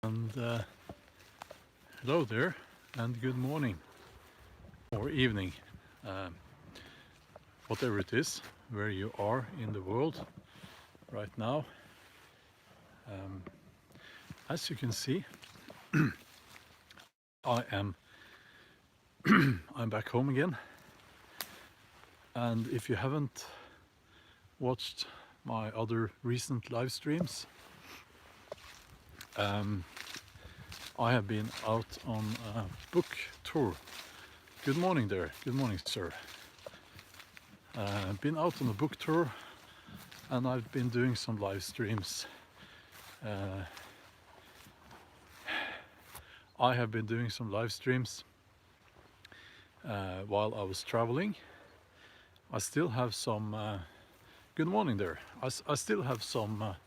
And hello there, and good morning or evening, whatever it is, where you are in the world right now. As you can see, I'm back home again, and if you haven't watched my other recent live streams, I have been out on a book tour. Good morning there. Good morning, sir. I've been out on a book tour, and I've been doing some live streams. I have been doing some live streams while I was traveling. I still have some. Good morning there. I still have some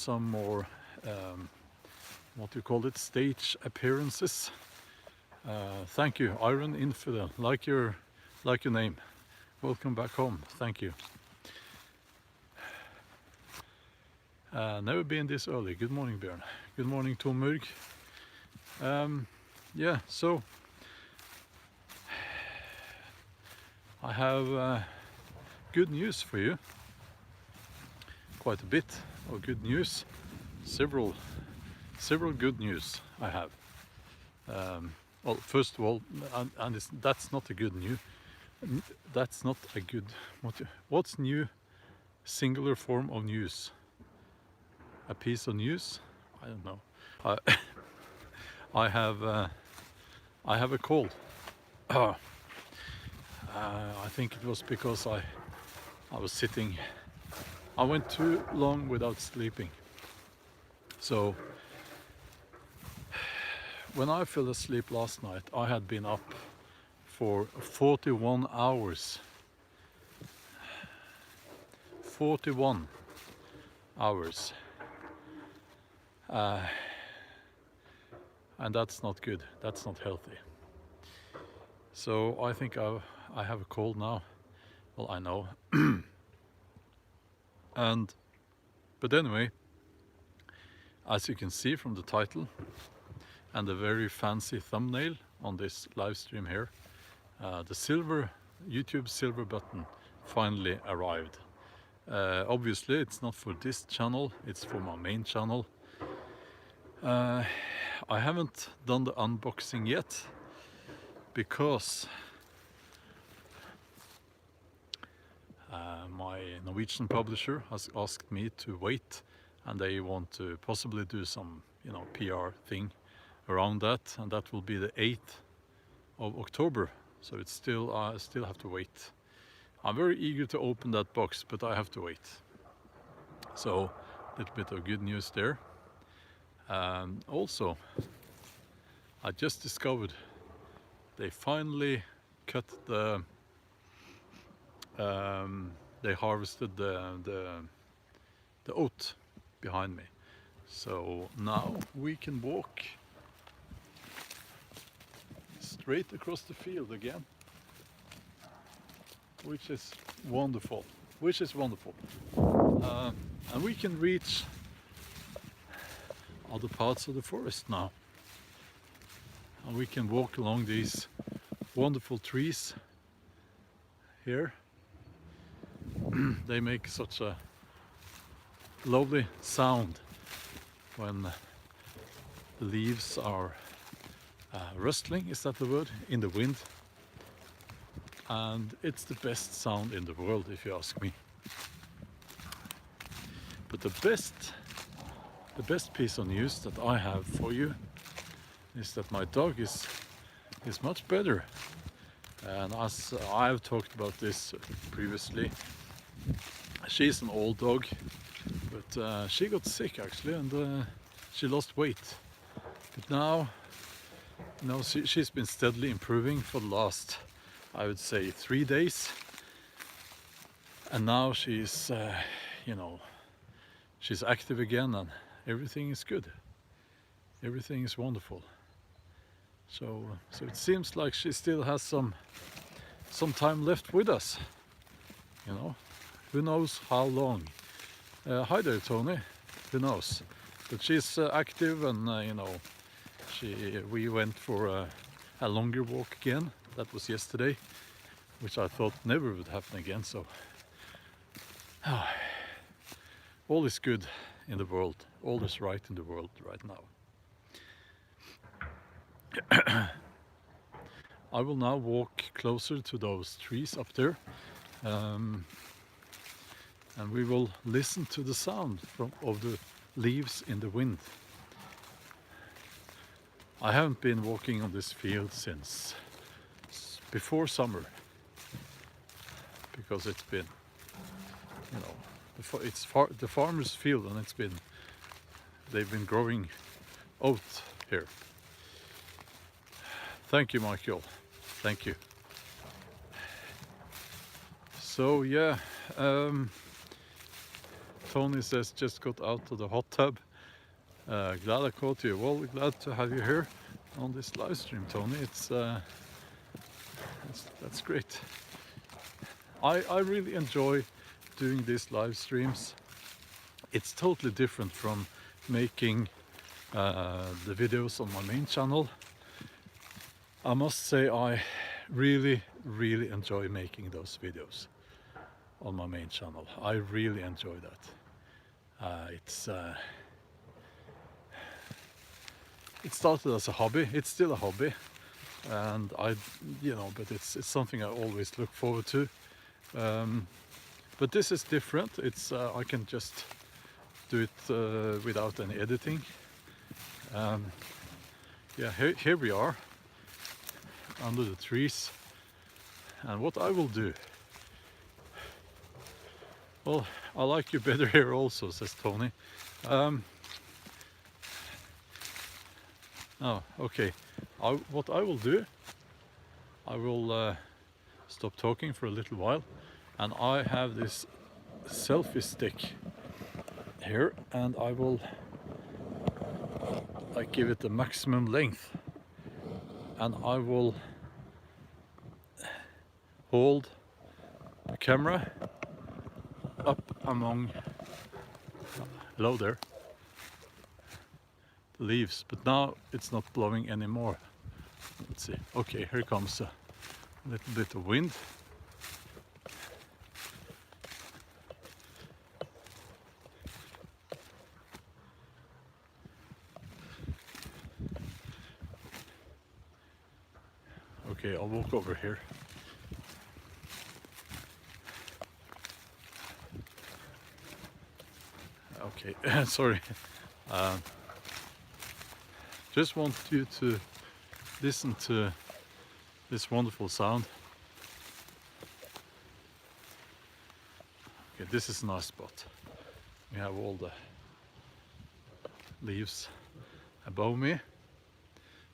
more. What do you call it? Stage appearances. Thank you, Iron Infidel. Like your name. Welcome back home. Thank you. Never been this early. Good morning, Björn. Good morning, Tom Murg. Yeah, so I have good news for you. Quite a bit of good news. Several good news I have. Well, first of all, and that's not a good news. That's not a good. What's new? Singular form of news. A piece of news? I don't know. I have a cold. I think it was because I was sitting. I went too long without sleeping. So when I fell asleep last night, I had been up for 41 hours. 41 hours. And that's not good. That's not healthy. So I think I have a cold now. Well, I know. But anyway, as you can see from the title and the very fancy thumbnail on this live stream here, the YouTube silver button finally arrived. Obviously it's not for this channel, it's for my main channel. I haven't done the unboxing yet because my Norwegian publisher has asked me to wait, and they want to possibly do some, PR thing around that, and that will be the 8th of October. So it's still, I still have to wait. I'm very eager to open that box, but I have to wait. So a little bit of good news there. Also, I just discovered they finally cut they harvested the oat behind me. So now we can walk straight across the field again, which is wonderful. And we can reach other parts of the forest now. And we can walk along these wonderful trees here. They make such a lovely sound when the leaves are rustling, is that the word, in the wind. And it's the best sound in the world, if you ask me. But the best piece of news that I have for you is that my dog is much better. And as I've talked about this previously, she's an old dog, but she got sick actually, and she lost weight. But now, she's been steadily improving for the last, I would say, 3 days. And now she's, she's active again, and everything is good. Everything is wonderful. So it seems like she still has some time left with us. Who knows how long? Hi there, Tony. Who knows? but she's active, and you know, we went for a longer walk again. That was yesterday, which I thought never would happen again. So all is good in the world. All is right in the world right now. I will now walk closer to those trees up there, and we will listen to the sound of the leaves in the wind. I haven't been walking on this field since before summer, because it's been, you know, it's the farmer's field, and they've been growing oat here. Thank you, Michael. Thank you. So yeah, Tony says just got out of the hot tub. Glad I caught you. Well, glad to have you here on this live stream, Tony. That's great. I really enjoy doing these live streams. It's totally different from making the videos on my main channel. I must say I really enjoy making those videos on my main channel. I really enjoy that. It started as a hobby. It's still a hobby, and but it's something I always look forward to. But this is different. It's I can just do it without any editing. Yeah, here we are under the trees, and what I will do, well, I like you better here also, says Tony. Oh, okay. What I will do, I will stop talking for a little while, and I have this selfie stick here, and I will give it the maximum length, and I will hold the camera up among hello there the leaves, but now it's not blowing anymore. Let's see. Okay, here comes a little bit of wind. Okay, I'll walk over here. Okay, sorry. Just want you to listen to this wonderful sound. Okay, this is a nice spot. We have all the leaves above me.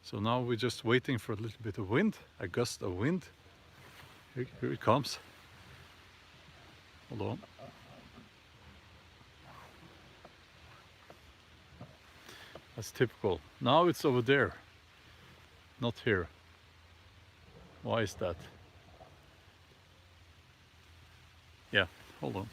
So now we're just waiting for a little bit of wind, a gust of wind. Here it comes. Hold on. That's typical. Now it's over there, not here. Why is that? Yeah, hold on.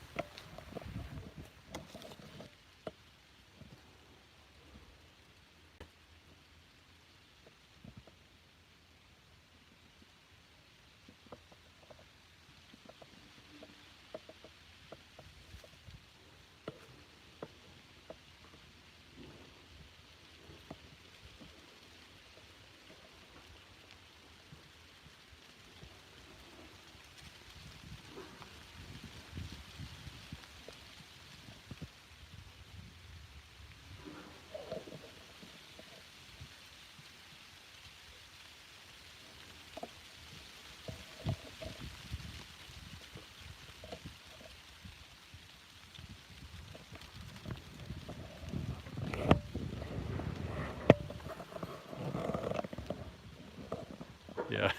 Yeah.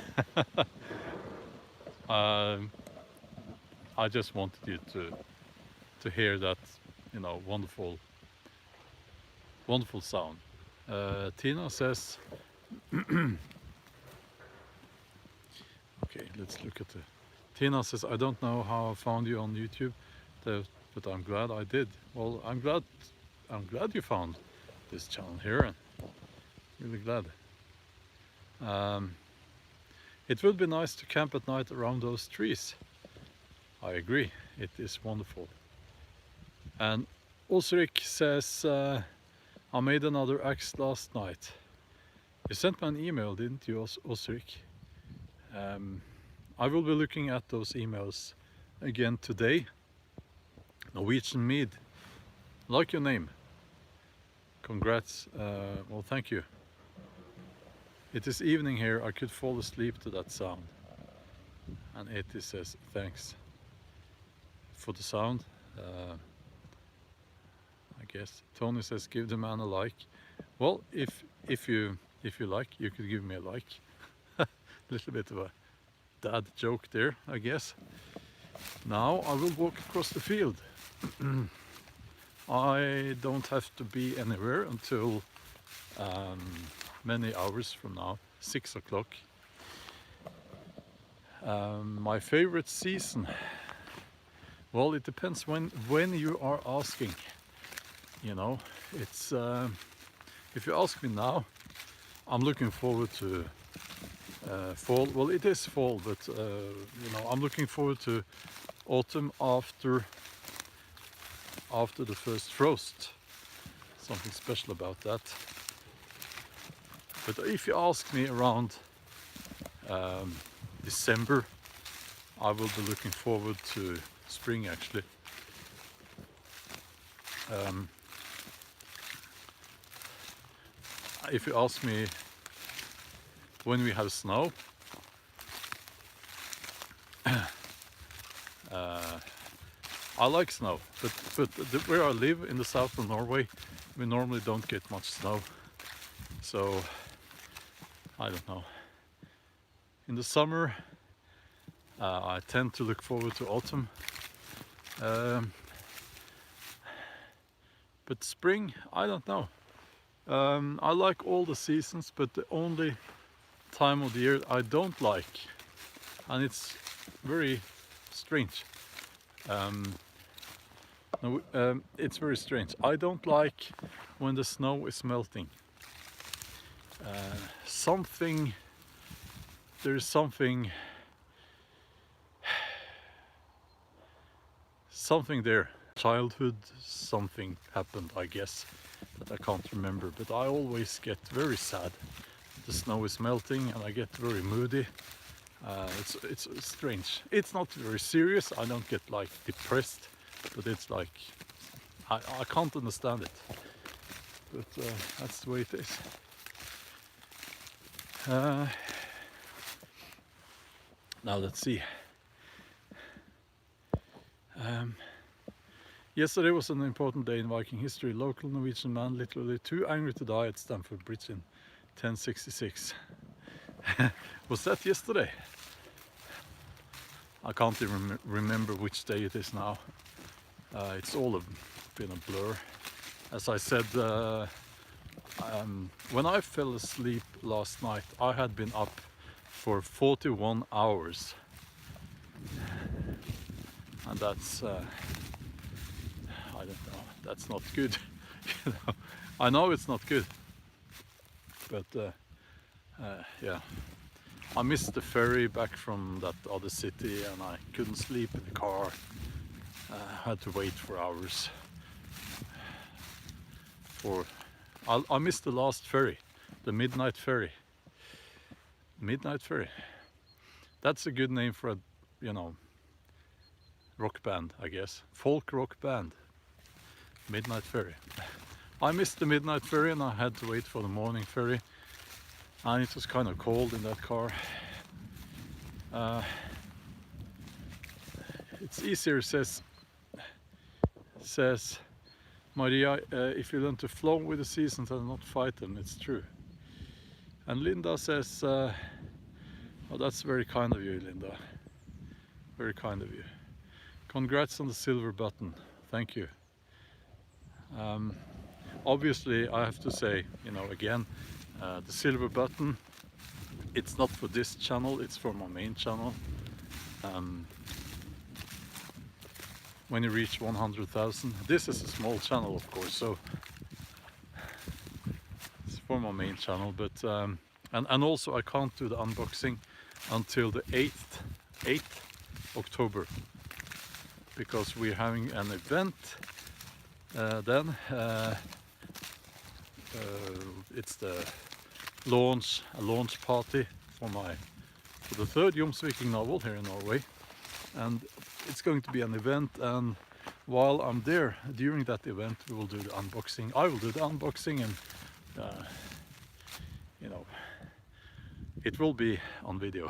I just wanted you to hear that, wonderful sound. Tina says, okay, let's look at the. Tina says, I don't know how I found you on YouTube, but I'm glad I did. Well, I'm glad you found this channel here, and really glad. It would be nice to camp at night around those trees. I agree, it is wonderful. And Osrik says, I made another axe last night. You sent me an email, didn't you, Osrik? I will be looking at those emails again today. Norwegian Mead, like your name. Congrats, well, thank you. It is evening here, I could fall asleep to that sound. And Eti says, thanks for the sound. I guess. Tony says, give the man a like. Well, if you like, you could give me a like. A little bit of a dad joke there, I guess. Now I will walk across the field. I don't have to be anywhere until many hours from now, 6 o'clock. My favorite season, well, it depends when you are asking. You know, it's if you ask me now, I'm looking forward to fall. Well, it is fall, but you know, I'm looking forward to autumn after the first frost. Something special about that. But if you ask me around December, I will be looking forward to spring, actually. If you ask me when we have snow, I like snow, but where I live in the south of Norway, we normally don't get much snow. So I don't know. In the summer, I tend to look forward to autumn. But spring, I don't know. I like all the seasons, but the only time of the year I don't like, and it's very strange. It's very strange. I don't like when the snow is melting. There's something there. Childhood, something happened, I guess, that I can't remember, but I always get very sad. The snow is melting and I get very moody. It's strange. It's not very serious. I don't get like depressed, but it's like I can't understand it. But that's the way it is. Now let's see. Yesterday was an important day in Viking history. Local Norwegian man literally too angry to die at Stamford Bridge in 1066. Was that yesterday? I can't even remember which day it is now. It's all been a blur. As I said, when I fell asleep last night, I had been up for 41 hours. And that's, I don't know, that's not good. You know, I know it's not good. But yeah, I missed the ferry back from that other city and I couldn't sleep in the car. I had to wait for hours. I missed the last ferry, the midnight ferry. Midnight ferry. That's a good name for a, you know, rock band, I guess. Folk rock band. Midnight ferry. I missed the midnight ferry and I had to wait for the morning ferry. And it was kind of cold in that car. It's easier, says Maria, if you learn to flow with the seasons and not fight them. It's true. And Linda says, oh, that's very kind of you, Linda. Very kind of you. Congrats on the silver button. Thank you. Obviously, I have to say, you know, again, the silver button, it's not for this channel, it's for my main channel. When you reach 100,000, this is a small channel, of course, so for my main channel, but and also I can't do the unboxing until the 8th October, because we're having an event then. It's the launch party for the third Jomsviking novel here in Norway, and it's going to be an event, and while I'm there during that event we will do the unboxing. I will do the unboxing, and you know, it will be on video.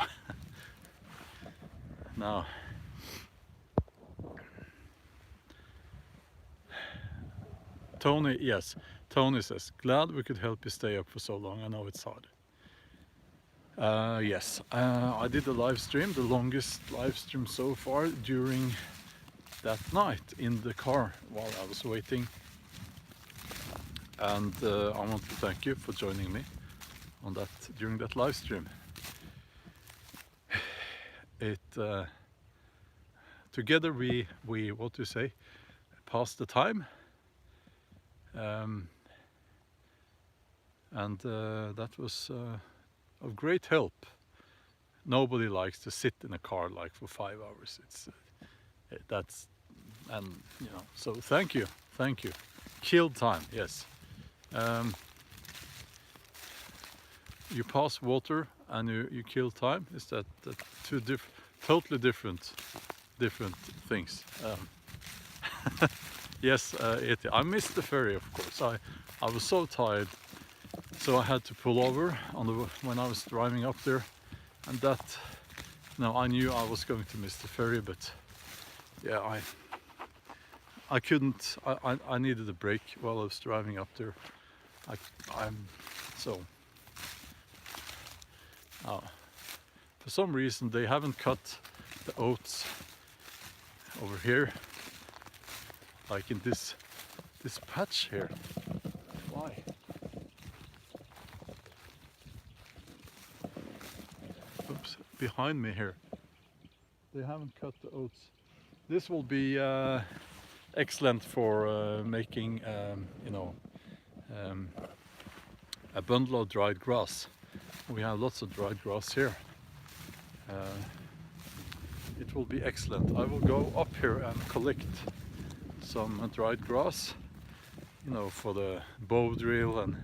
Now Tony, yes, Tony says, glad we could help you stay up for so long. I know it's hard. Yes, I did a live stream, the longest live stream so far, during that night in the car while I was waiting. And I want to thank you for joining me on that during that live stream. Together we what to say, passed the time. And that was of great help. Nobody likes to sit in a car like for 5 hours. That's, and you know, so thank you. Killed time, yes. You pass water and you kill time. Is that two totally different things? Yes, I missed the ferry, of course. I was so tired, so I had to pull over when I was driving up there, and that, no, I knew I was going to miss the ferry, but yeah, I couldn't. I needed a break while I was driving up there. For some reason they haven't cut the oats over here, like in this patch here. Why? Oops, behind me here. They haven't cut the oats. This will be excellent for making, you know, a bundle of dried grass. We have lots of dried grass here. It will be excellent. I will go up here and collect some dried grass, you know, for the bow drill and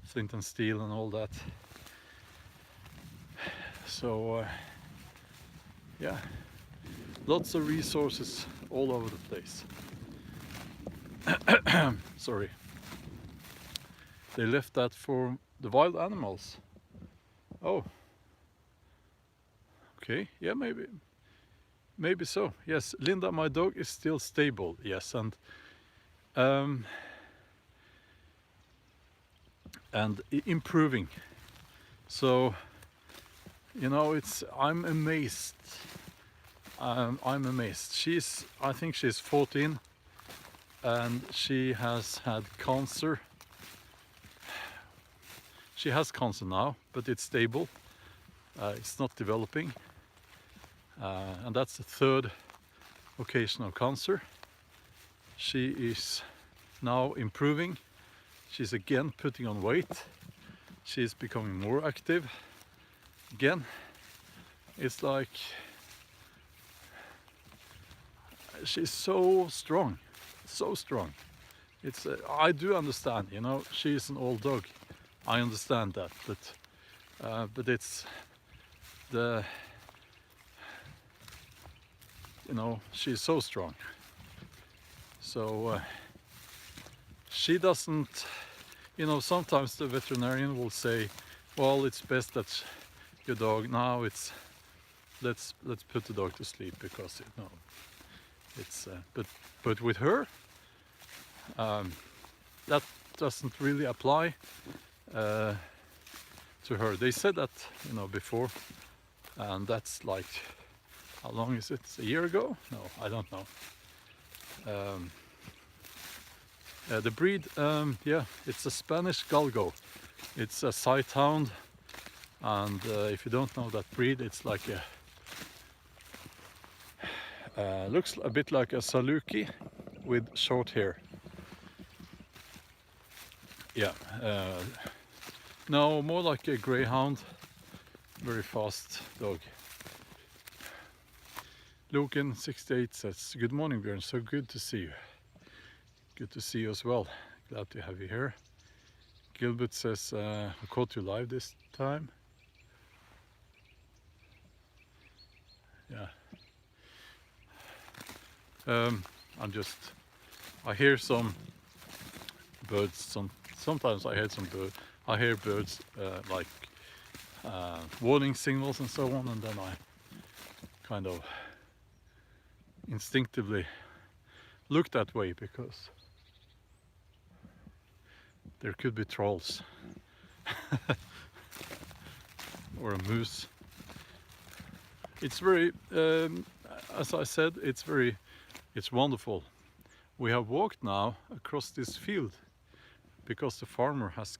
flint and steel and all that. So yeah, lots of resources all over the place. Sorry. They left that for the wild animals. Oh. Okay, yeah, maybe so. Yes, Linda, my dog is still stable. Yes, and improving. So, you know, I'm amazed. I'm amazed. I think she's 14, and she has had cancer. She has cancer now, but it's stable. It's not developing. And that's the third occasion of cancer. She is now improving. She's again putting on weight. She's becoming more active again. It's like she's so strong, so strong. It's I do understand, you know, she's an old dog. I understand that, but it's the, you know, she's so strong. So she doesn't, you know, sometimes the veterinarian will say, well, it's best that your dog now, let's put the dog to sleep, because, you know, it's but with her that doesn't really apply to her. They said that, you know, before, and that's like, how long is it? A year ago? No, I don't know. The breed, yeah, it's a Spanish Galgo. It's a sighthound, and if you don't know that breed, it's like looks a bit like a Saluki with short hair. Yeah, No, more like a greyhound. Very fast dog. Loken 68 says, "Good morning, Björn. So good to see you." Good to see you as well. Glad to have you here. Gilbert says, "I caught you live this time." Yeah. I hear some birds. Sometimes I hear some birds. I hear birds like warning signals and so on, and then I kind of instinctively look that way because there could be trolls or a moose. It's very, as I said, it's wonderful. We have walked now across this field because the farmer has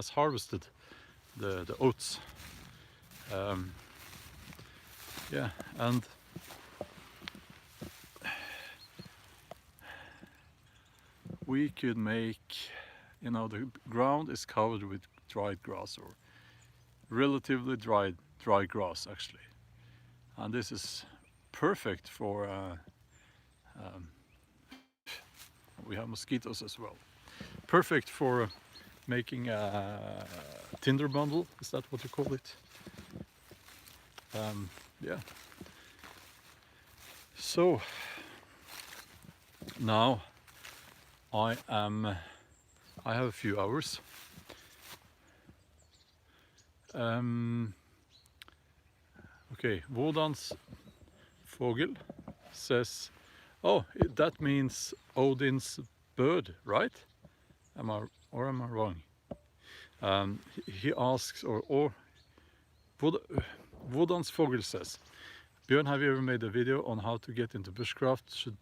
harvested the oats. Yeah, and we could make, the ground is covered with dried grass, or relatively dry grass actually, and this is perfect for we have mosquitoes as well. Perfect for making a tinder bundle. Is that what you call it? Yeah. So now I have a few hours. Okay, Vårdans Fågel says, "Oh, that means Odin's bird, right? Am I wrong?" He asks, or Vårdans Fågel says, "Björn, have you ever made a video on how to get into bushcraft? Should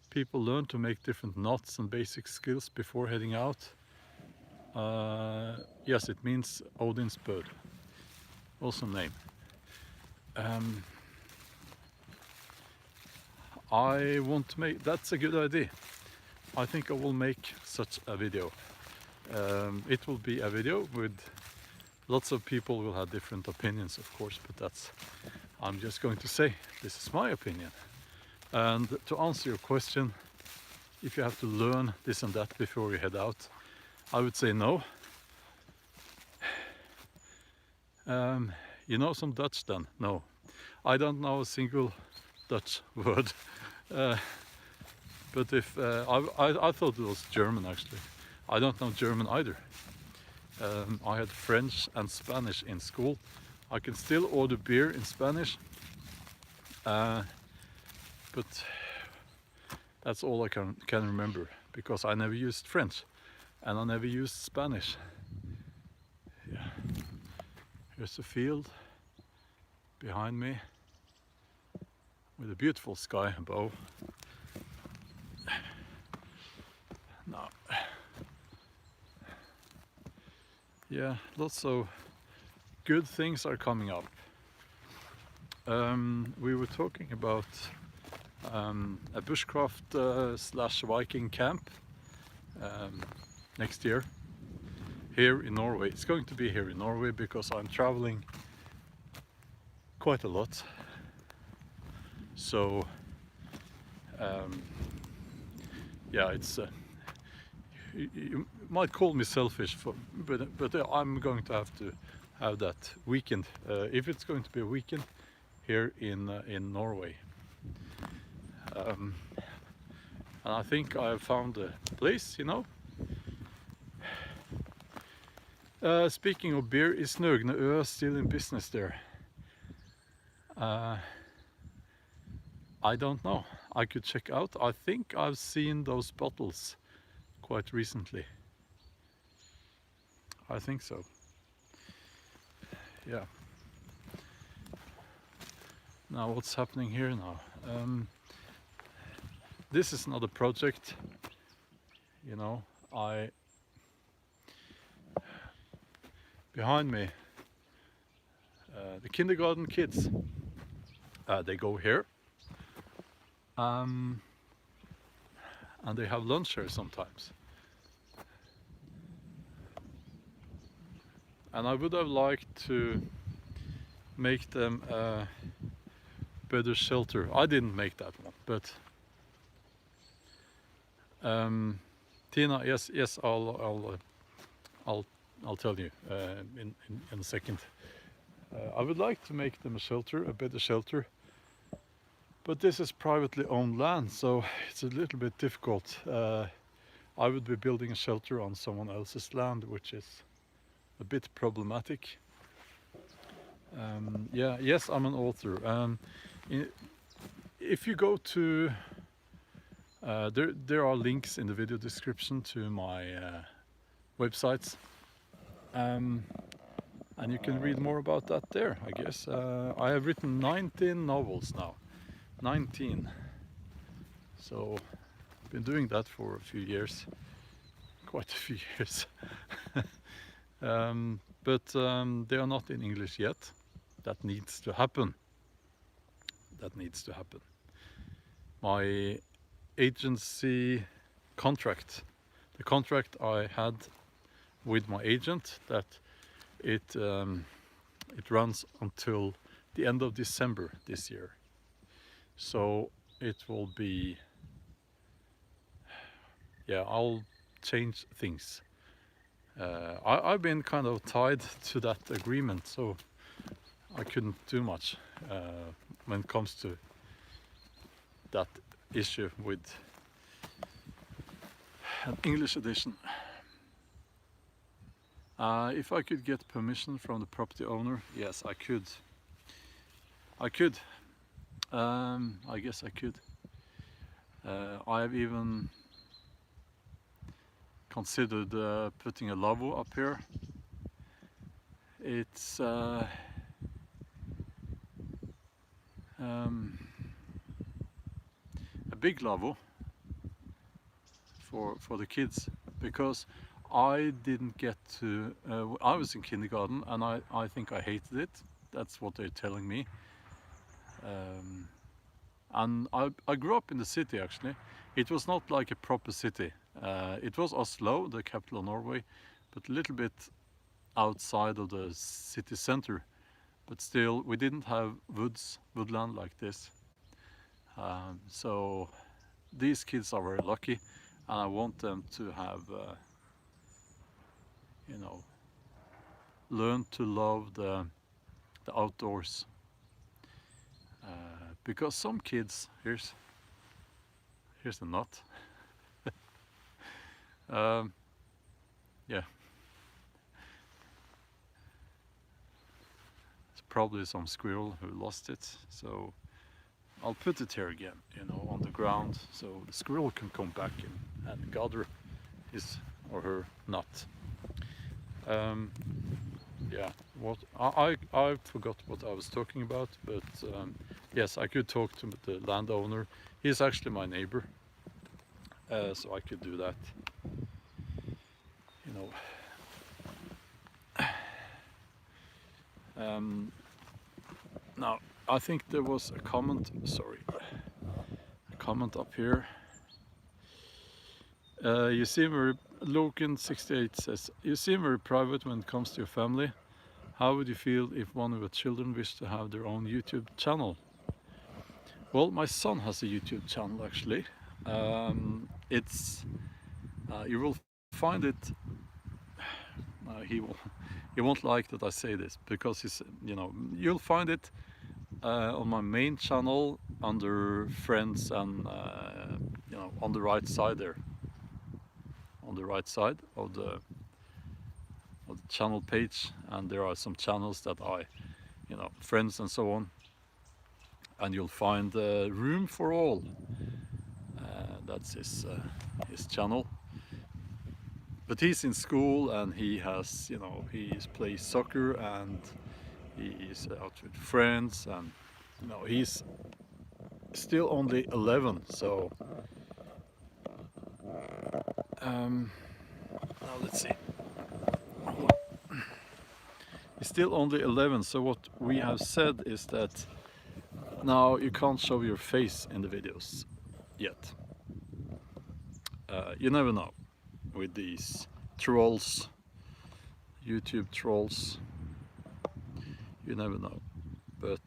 people learn to make different knots and basic skills before heading out?" Yes, it means Odin's bird. Awesome name. I want to make, that's a good idea. I think I will make such a video. It will be a video with lots of people will have different opinions, of course, but I'm just going to say, this is my opinion. And to answer your question, if you have to learn this and that before you head out, I would say no. You know some Dutch then? No. I don't know a single Dutch word. But if I thought it was German actually. I don't know German either. I had French and Spanish in school. I can still order beer in Spanish, but that's all I can remember, because I never used French and I never used Spanish. Yeah. Here's a field behind me with a beautiful sky above. Now, yeah, lots of good things are coming up. We were talking about a bushcraft slash Viking camp next year here in Norway. It's going to be here in Norway because I'm traveling quite a lot. So yeah, it's you might call me selfish, but I'm going to have that weekend, if it's going to be a weekend here in Norway. And I think I have found a place, Speaking of beer, is Nøgne still in business there? I don't know. I could check out. I think I've seen those bottles quite recently. I think so. Yeah. Now what's happening here now? This is another project. Behind me, the kindergarten kids, they go here, and they have lunch here sometimes. and I would have liked to make them a better shelter. I didn't make that one, but Tina, yes, I'll tell you in a second. I would like to make them a shelter, a better shelter, but this is privately owned land, so it's a little bit difficult. I would be building a shelter on someone else's land, which is a bit problematic. Yeah, yes, I'm an author. If you go to there are links in the video description to my websites, and you can read more about that there, I guess. I have written 19 novels now. 19. So I've been doing that for a few years, quite a few years. But they are not in English yet. That needs to happen. That needs to happen. My agency contract, the contract I had with my agent, that it runs until the end of December this year. So it will be, yeah, I'll change things. I've been kind of tied to that agreement, so I couldn't do much when it comes to that issue with an English edition. If I could get permission from the property owner, yes, I could. I guess I could. I have even considered putting a lavabo up here. It's a big lavabo for the kids, because I didn't get to, I was in kindergarten and I think I hated it. That's what they're telling me. And I grew up in the city actually. It was not like a proper city. It was Oslo, the capital of Norway, but a little bit outside of the city center. But still, we didn't have woodland like this. So these kids are very lucky, and I want them to have, you know, learn to love the outdoors. Because some kids, here's the nut. Yeah, it's probably some squirrel who lost it, so I'll put it here again, you know, on the ground, so the squirrel can come back and gather his or her nut. Yeah, what I forgot what I was talking about, but yes, I could talk to the landowner. He's actually my neighbor, so I could do that. You know. Now, I think there was a comment. Sorry, a comment up here. You seem very. Loken68 says, you seem very private when it comes to your family. How would you feel if one of your children wished to have their own YouTube channel? Well, my son has a YouTube channel actually. It's you will find it. He won't like that I say this, because he's, you know, you'll find it on my main channel under friends and you know, on the right side there. On the right side of the channel page, and there are some channels that I, you know, friends and so on, and you'll find Room for All. That's his channel. But he's in school and he has, you know, he plays soccer and he is out with friends, and you know, he's still only 11, so now let's see. He's still only 11, so what we have said is that now you can't show your face in the videos yet. You never know with these trolls. YouTube trolls. You never know. But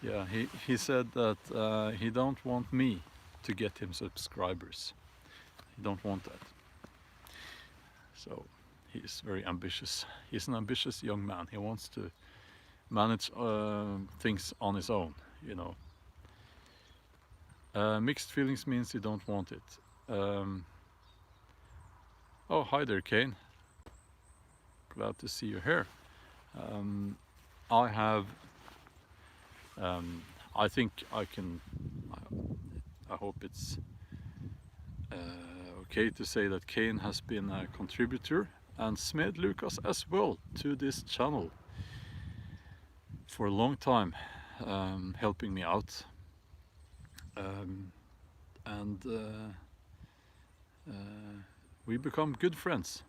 yeah, he said that he don't want me to get him subscribers. He don't want that. So he's very ambitious. He's an ambitious young man. He wants to manage things on his own, you know. Mixed feelings means you don't want it. Oh, hi there, Kane. Glad to see you here. I have, I think I can, I hope it's okay to say that Kane has been a contributor, and Smed Lucas as well, to this channel for a long time, helping me out. And we become good friends.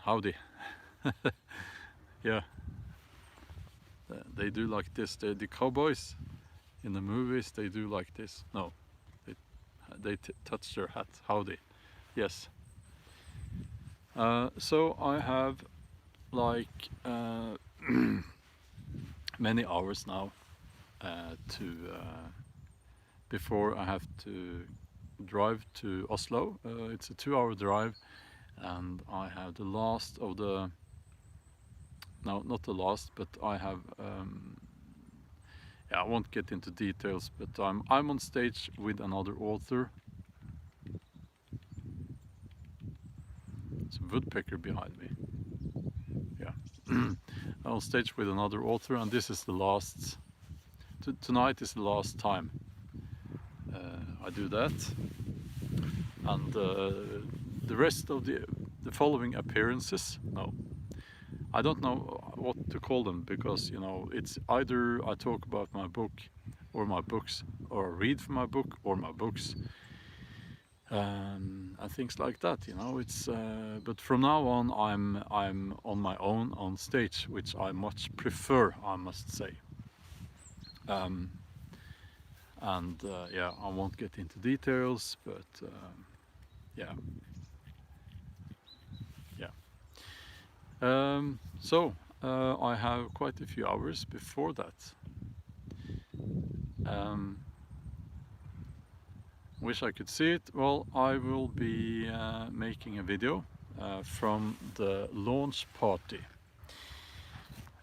Howdy. Yeah, they do like this. The cowboys in the movies, they do like this. No, they touch their hat. Howdy. Yes. So I have like many hours now before I have to drive to Oslo. It's a 2-hour drive, and I have the last of the, no, not the last, but I have yeah, I won't get into details, but I'm on stage with another author. It's a woodpecker behind me. Yeah. I'm on stage with another author, and this is the last, tonight is the last time I do that. And the rest of the following appearances, no, I don't know what to call them, because, you know, it's either I talk about my book or my books, or read from my book or my books, and things like that, you know. It's but from now on I'm on my own on stage, which I much prefer, I must say. And yeah, I won't get into details, but yeah. So I have quite a few hours before that. Wish I could see it. Well, I will be making a video from the launch party.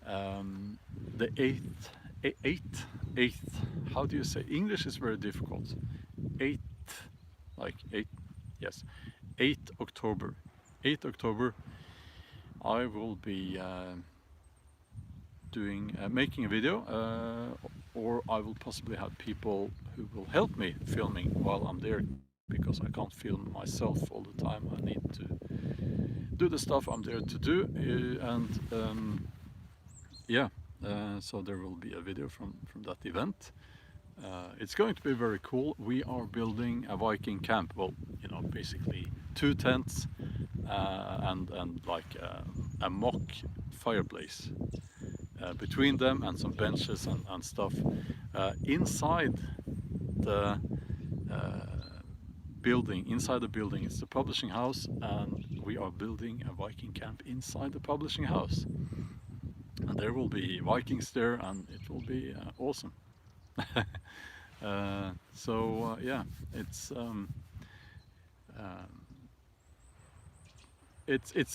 The 8th, how do you say? English is very difficult. 8th, like 8, yes, 8 October. 8 October, I will be making a video, or I will possibly have people who will help me filming while I'm there, because I can't film myself all the time. I need to do the stuff I'm there to do, and yeah, so there will be a video from that event. It's going to be very cool. We are building a Viking camp. Well, you know, basically 2 tents and like a mock fireplace between them, and some benches and stuff inside the building. Inside the building, it's the publishing house, and we are building a Viking camp inside the publishing house, and there will be Vikings there, and it will be awesome. So yeah, it's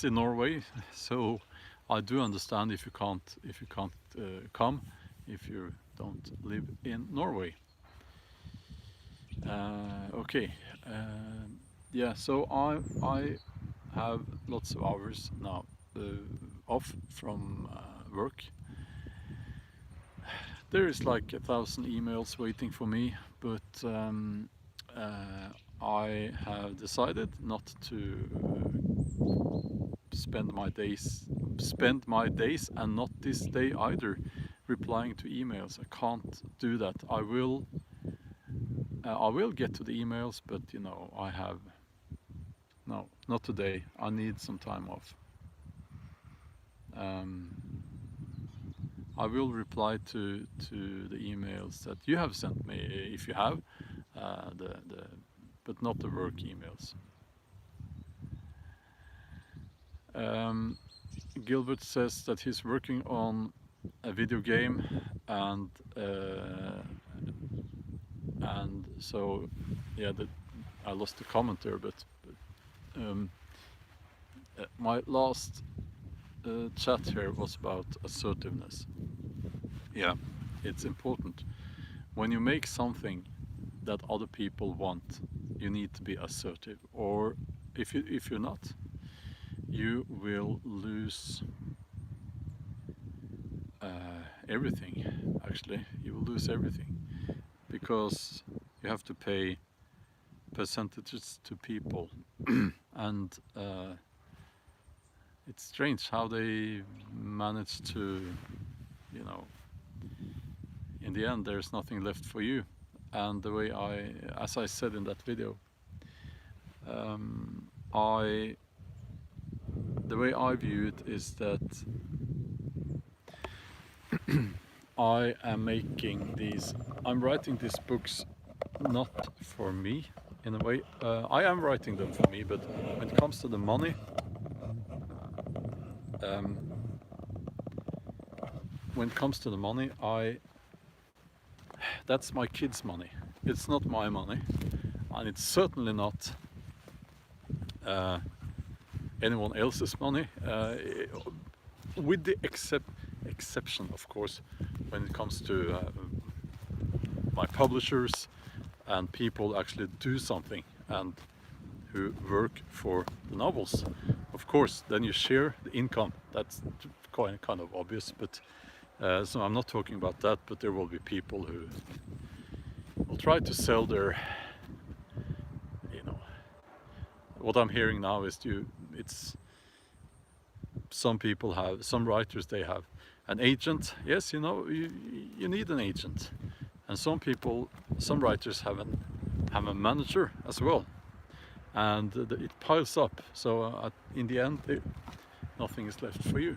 in Norway, so I do understand if you can't come, if you don't live in Norway. Okay, yeah, so I have lots of hours now off from work. There is like 1,000 emails waiting for me, but I have decided not to spend my days, and not this day either, replying to emails. I can't do that. I will get to the emails, but you know, no, not today. I need some time off. I will reply to the emails that you have sent me, if you have, but not the work emails. Gilbert says that he's working on a video game, and so yeah, I lost the comment there, but my last chat here was about assertiveness. Yeah, it's important. When you make something that other people want, you need to be assertive, or if you're not, you will lose everything. Actually, you will lose everything, because you have to pay percentages to people and it's strange how they manage to, you know, in the end there's nothing left for you. And the way as I said in that video, the way I view it is that I'm writing these books not for me, in a way. I am writing them for me, but when it comes to the money, that's my kids' money. It's not my money, and it's certainly not anyone else's money, with the exception, of course, when it comes to my publishers and people actually do something and who work for the novels. Of course, then you share the income. That's kind of obvious, but so I'm not talking about that, but there will be people who will try to sell their, you know, what I'm hearing now is some writers, they have an agent. Yes, you know, you need an agent. And some writers have a manager as well. And it piles up. So in the end, nothing is left for you.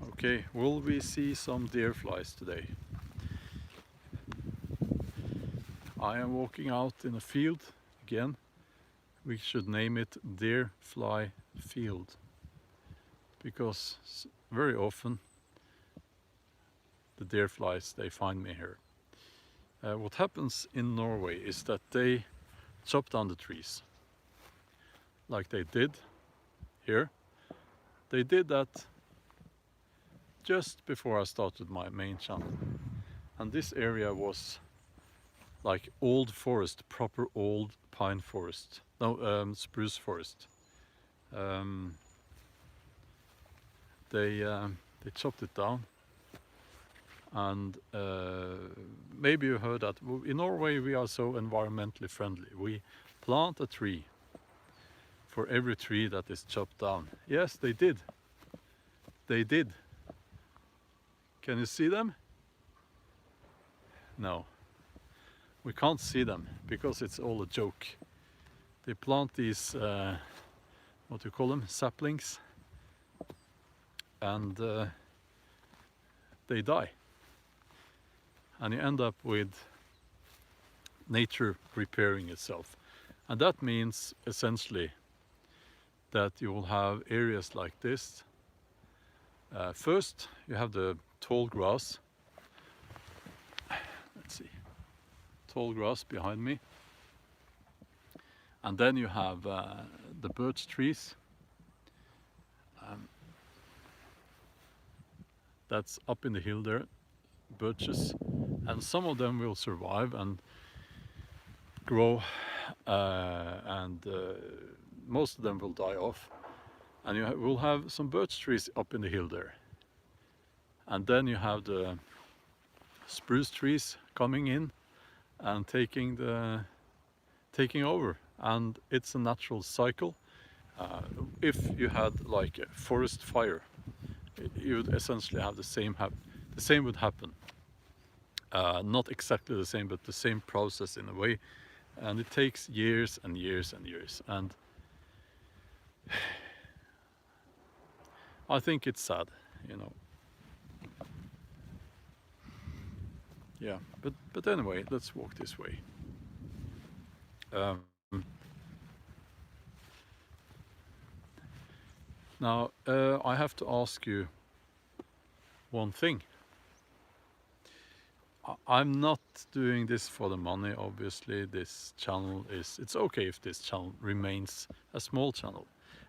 Okay, will we see some deer flies today? I am walking out in a field again. We should name it Deer Fly Field, because very often the deer flies, they find me here. What happens in Norway is that they chop down the trees, like they did here. They did that just before I started my main channel, and this area was like old forest, proper old pine forest, no, spruce forest. They chopped it down, and maybe you heard that in Norway we are so environmentally friendly. We plant a tree for every tree that is chopped down. Yes, they did. They did. Can you see them? No. We can't see them because it's all a joke. They plant these, what do you call them, saplings, and they die. And you end up with nature repairing itself. And that means essentially that you will have areas like this. First, you have the tall grass. Let's see. Tall grass behind me, and then you have the birch trees. That's up in the hill there, birches, and some of them will survive and grow, and most of them will die off. And you will have some birch trees up in the hill there, and then you have the spruce trees coming in and taking over, and it's a natural cycle. If you had like a forest fire, you would essentially have the same would happen. Not exactly the same, but the same process in a way, and it takes years and years and years. And I think it's sad, you know. Yeah, but anyway, let's walk this way. Um, Now, I have to ask you one thing. I'm not doing this for the money, obviously. This channel is, it's okay if this channel remains a small channel.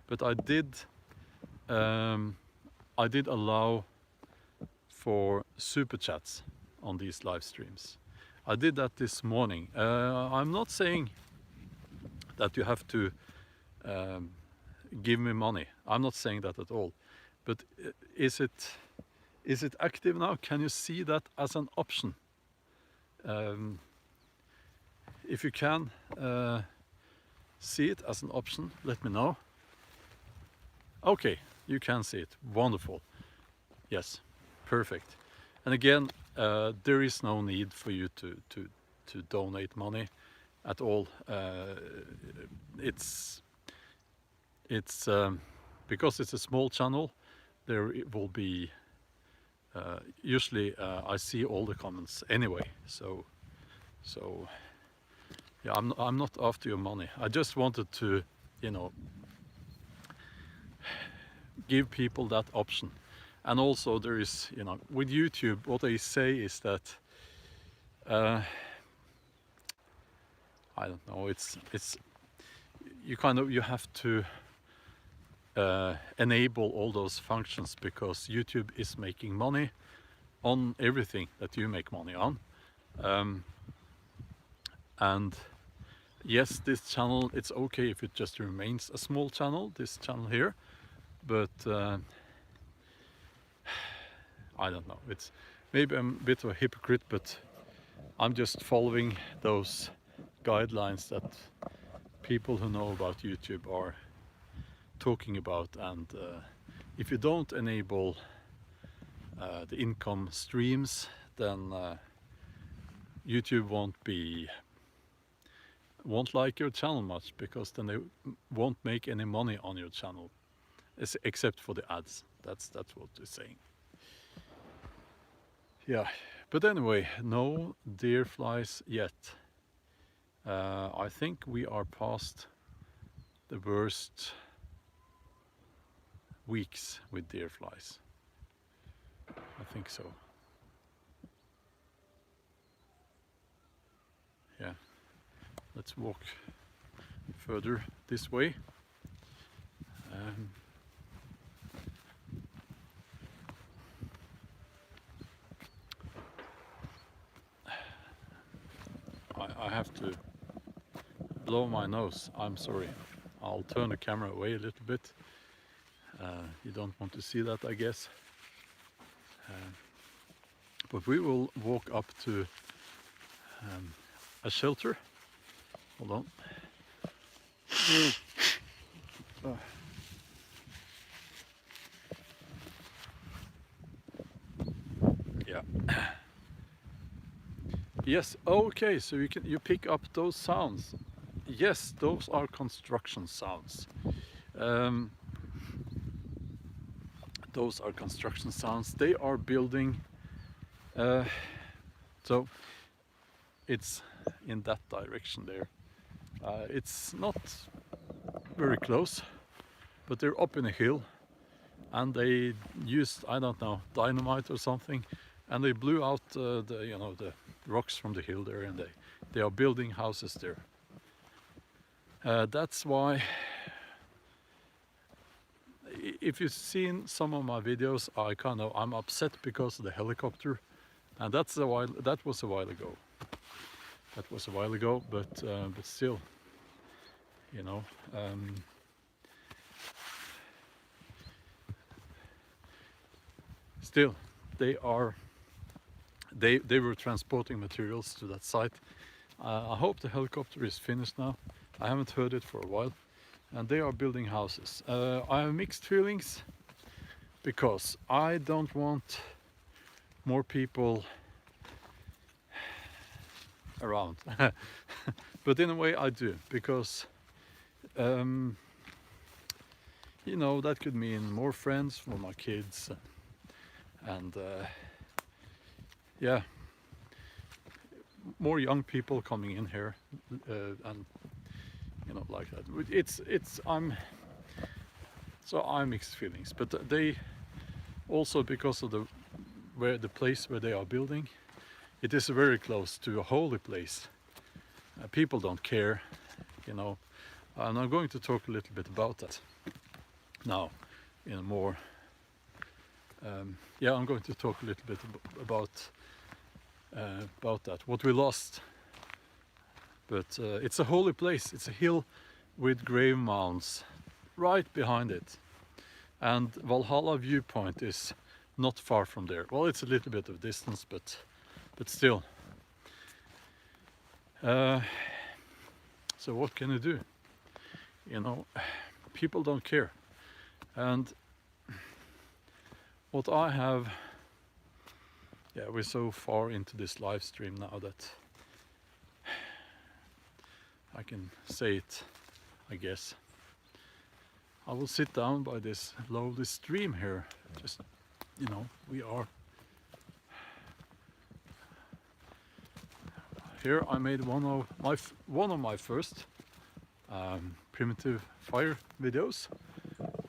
But um, I did allow for super chats on these live streams. I did that this morning. I'm not saying that you have to um, give me money. I'm not saying that at all. But is it active now? Can you see that as an option? If you can see it as an option, let me know. Okay, you can see it. Wonderful. Yes, perfect. And again, there is no need for you to donate money at all. It's because it's a small channel. There will be usually I see all the comments anyway. So yeah, I'm not after your money. I just wanted to, you know, give people that option. And also there is, you know, with YouTube, what they say is that I don't know. It's you have to enable all those functions because YouTube is making money on everything that you make money on. And yes, this channel, it's okay if it just remains a small channel, this channel here, but I don't know. It's maybe I'm a bit of a hypocrite, but I'm just following those guidelines that people who know about YouTube are talking about. And if you don't enable the income streams, then YouTube won't like your channel much, because then they won't make any money on your channel, except for the ads. That's what they're saying. Yeah, but anyway, no deer flies yet. I think we are past the worst weeks with deer flies. I think so. Yeah, let's walk further this way. I have to blow my nose. I'm sorry. I'll turn the camera away a little bit. You don't want to see that, I guess. But we will walk up to a shelter. Hold on. Yeah. Yes. Okay. So you pick up those sounds. Yes, those are construction sounds. Those are construction sounds. They are building. So it's in that direction there. It's not very close, but they're up in a hill, and they used, I don't know, dynamite or something, and they blew out the rocks from the hill there, and they are building houses there. That's why, if you've seen some of my videos, I'm upset because of the helicopter, and that was a while ago. That was a while ago, but still, you know. Still, they were transporting materials to that site. I hope the helicopter is finished now. I haven't heard it for a while. And they are building houses. I have mixed feelings because I don't want more people around. But in a way I do, because you know, that could mean more friends for my kids, and yeah, more young people coming in here, and you know, like that. I'm mixed feelings, but they also, because of the place where they are building, it is very close to a holy place. People don't care, you know, and I'm going to talk a little bit about that now in a more yeah, I'm going to talk a little bit about that, what we lost. But it's a holy place. It's a hill with grave mounds right behind it, and Valhalla viewpoint is not far from there. Well, it's a little bit of distance, but still. So what can you do? You know, people don't care. And what I have, yeah, we're so far into this live stream now that I can say it, I guess. I will sit down by this lovely stream here. Just, you know, we are here. I made one of my first primitive fire videos,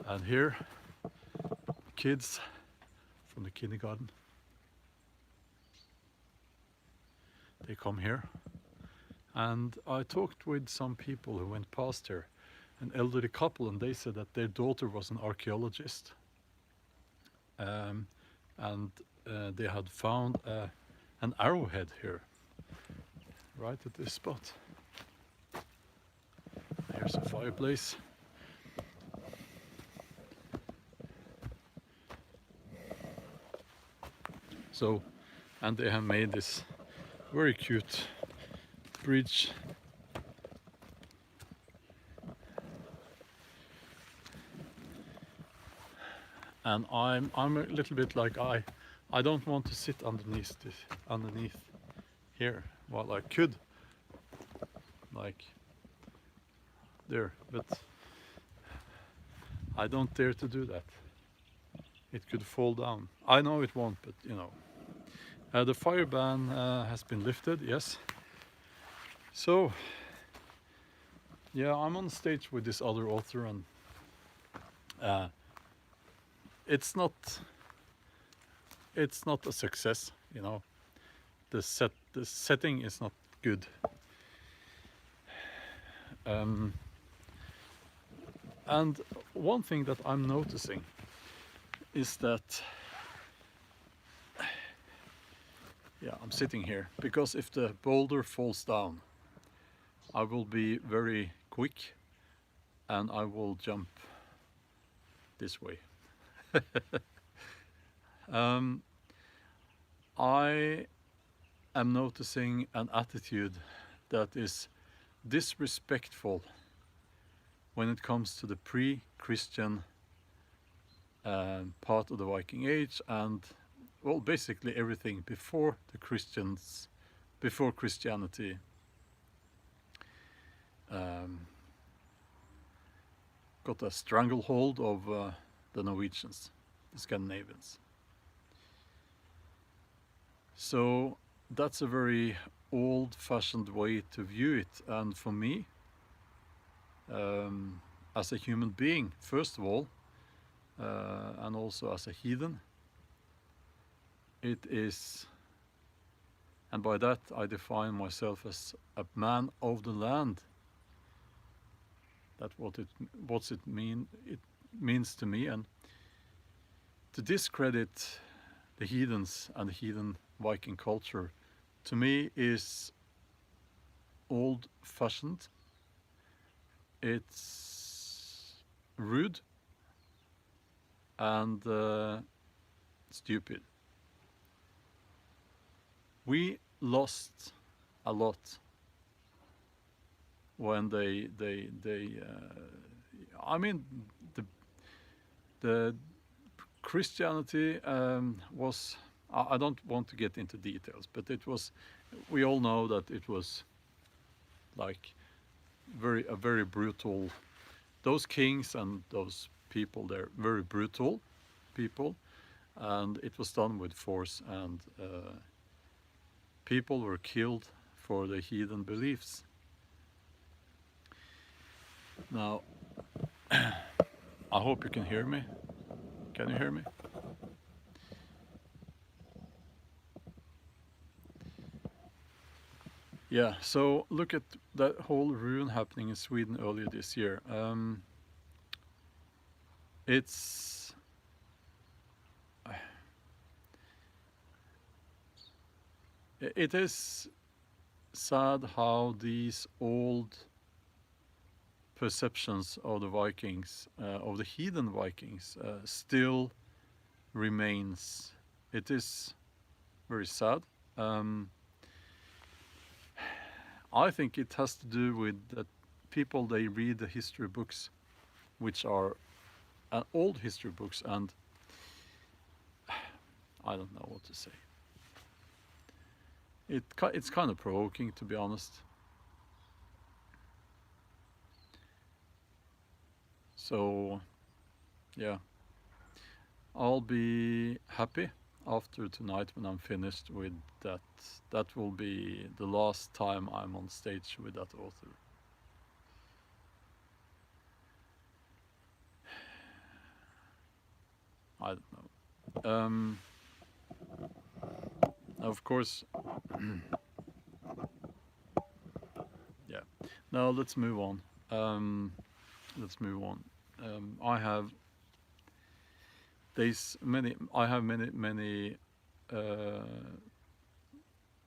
and here kids from the kindergarten, they come here, and I talked with some people who went past here, an elderly couple, and they said that their daughter was an archaeologist, and they had found an arrowhead here, right at this spot. Here's a fireplace. So, and they have made this very cute bridge. And I'm a little bit like I don't want to sit underneath here. Well, I could, like there, but I don't dare to do that. It could fall down. I know it won't, but you know. The fire ban has been lifted, yes. So, yeah, I'm on stage with this other author, and it's not a success, you know. The setting is not good. And one thing that I'm noticing is that, yeah, I'm sitting here because if the boulder falls down, I will be very quick and I will jump this way. I am noticing an attitude that is disrespectful when it comes to the pre-Christian part of the Viking Age, and well, basically everything before Christianity got a stranglehold of the Norwegians, the Scandinavians. So that's a very old-fashioned way to view it, and for me, as a human being, first of all, and also as a heathen, it is, and by that I define myself as a man of the land. That's what it means to me, and to discredit the heathens and the heathen Viking culture, to me, is old-fashioned. It's rude and stupid. We lost a lot when I mean, the Christianity was, I don't want to get into details, but it was, we all know that it was like a very brutal, those kings and those people, they're very brutal people, and it was done with force, and people were killed for the heathen beliefs. Now, I hope you can hear me. Can you hear me? Yeah, so look at that whole ruin happening in Sweden earlier this year. It's it is sad how these old perceptions of the Vikings, of the heathen Vikings, still remains. It is very sad. I think it has to do with that people, they read the history books, which are old history books, and I don't know what to say. It's kind of provoking, to be honest. So, yeah, I'll be happy after tonight when I'm finished with that. That will be the last time I'm on stage with that author. I don't know. Of course, yeah. Now let's move on. Let's move on. I have many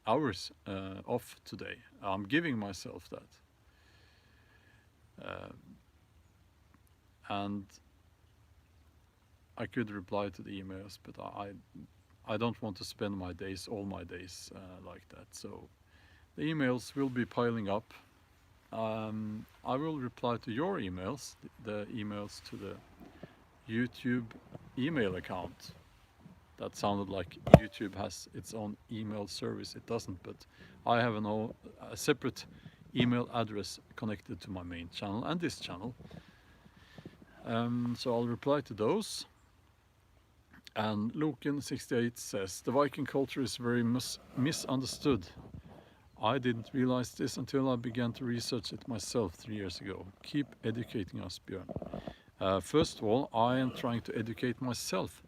hours off today. I'm giving myself that, and I could reply to the emails, but I don't want to spend all my days like that. So the emails will be piling up. I will reply to your emails, the emails to the YouTube email account. That sounded like YouTube has its own email service. It doesn't, but I have a separate email address connected to my main channel and this channel. So I'll reply to those. And Loken68 says, the Viking culture is very misunderstood. I didn't realize this until I began to research it myself 3 years ago. Keep educating us, Björn. First of all, I am trying to educate myself,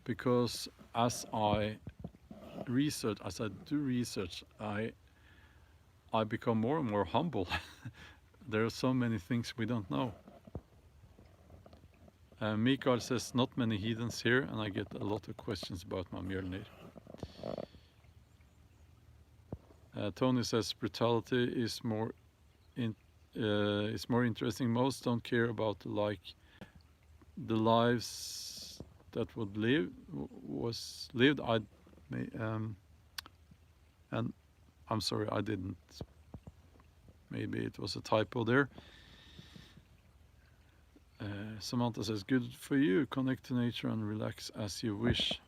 because as I do research, I become more and more humble. There are so many things we don't know. Mikael says, not many heathens here, and I get a lot of questions about my Mjölnir. Tony says, brutality is more interesting. Most don't care about the lives that was lived. And I'm sorry, I didn't. Maybe it was a typo there. Samantha says, good for you. Connect to nature and relax as you wish.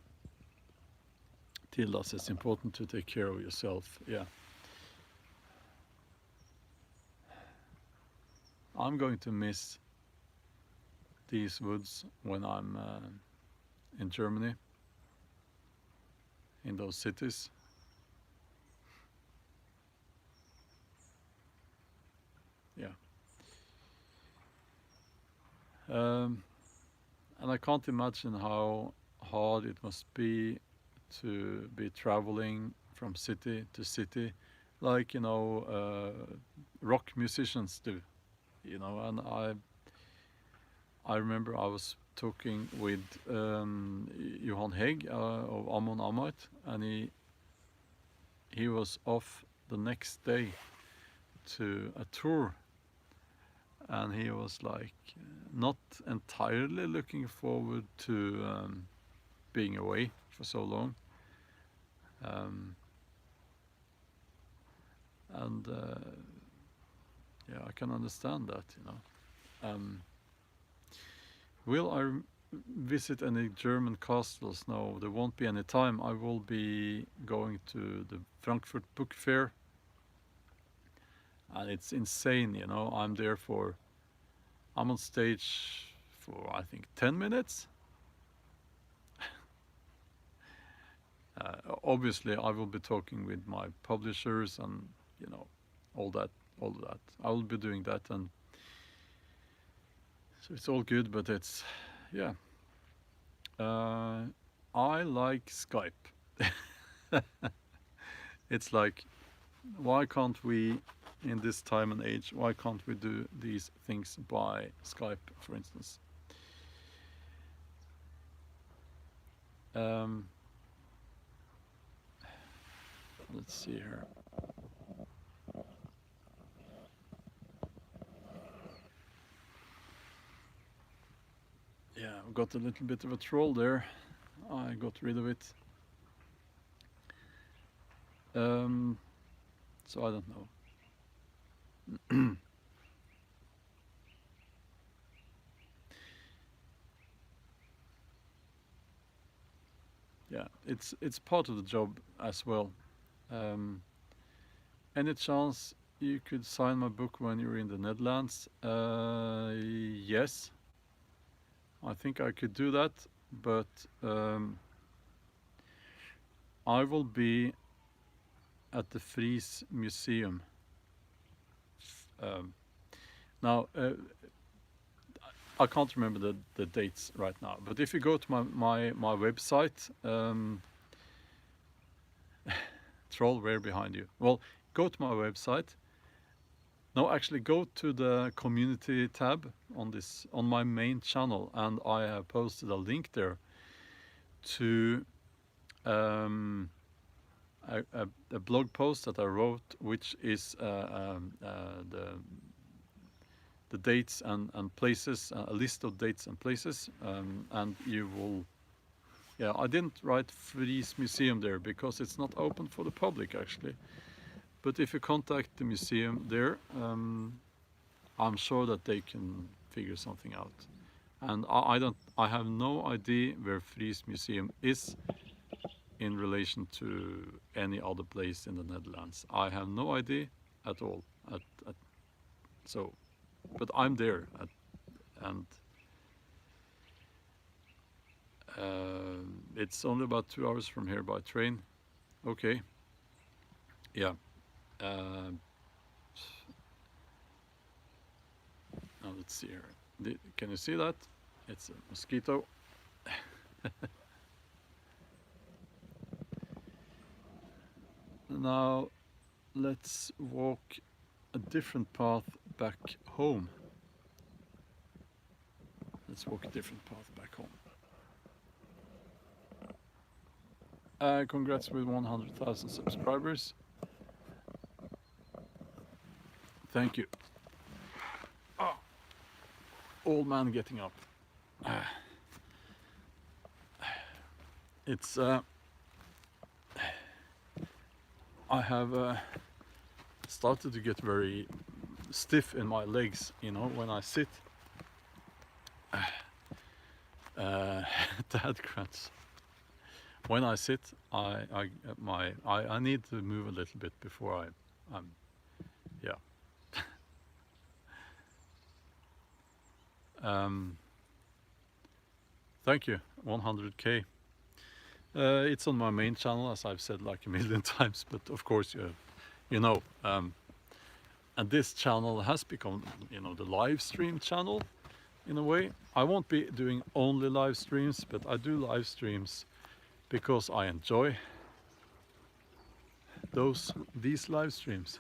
Tilda says, important to take care of yourself. Yeah. I'm going to miss these woods when I'm in Germany, in those cities. Yeah. And I can't imagine how hard it must be to be traveling from city to city, like, rock musicians do, and I remember I was talking with Johan Hegg of Ammon Ammite, and he was off the next day to a tour, and he was like not entirely looking forward to being away for so long, and yeah, I can understand that. Will I visit any German castles? No, there won't be any time. I will be going to the Frankfurt Book Fair, and it's insane. I'm on stage for I think 10 minutes. Obviously I will be talking with my publishers and you know, all that. I will be doing that, and so it's all good. But it's, yeah. I like Skype. It's like, why can't we, in this time and age, why can't we do these things by Skype, for instance? Let's see here. Yeah, I've got a little bit of a troll there. I got rid of it. So I don't know. Yeah, it's part of the job as well. Any chance you could sign my book when you're in the Netherlands? Yes, I think I could do that, but I will be at the Fries Museum. Now, I can't remember the dates right now, but if you go to my website, troll, where behind you? Well, go to my website. No, actually, go to the community tab on my main channel, and I have posted a link there to a blog post that I wrote, which is the dates and places, a list of dates and places, and you will. Yeah, I didn't write Fries Museum there because it's not open for the public actually. But if you contact the museum there, I'm sure that they can figure something out. And I have no idea where Fries Museum is in relation to any other place in the Netherlands. I have no idea at all. So, but I'm there, and it's only about 2 hours from here by train. Okay. Yeah. Now let's see here. Can you see that? It's a mosquito. Now let's walk a different path back home. Let's walk a different path back home. Congrats with 100,000 subscribers. Thank you. Oh, old man getting up. It's I have started to get very stiff in my legs, you know, when I sit. Dad crunch. When I sit, I need to move a little bit before I'm yeah. Thank you, 100k. It's on my main channel, as I've said like a million times, but of course you know, and this channel has become, you know, the live stream channel in a way. I won't be doing only live streams, but I do live streams because I enjoy these live streams.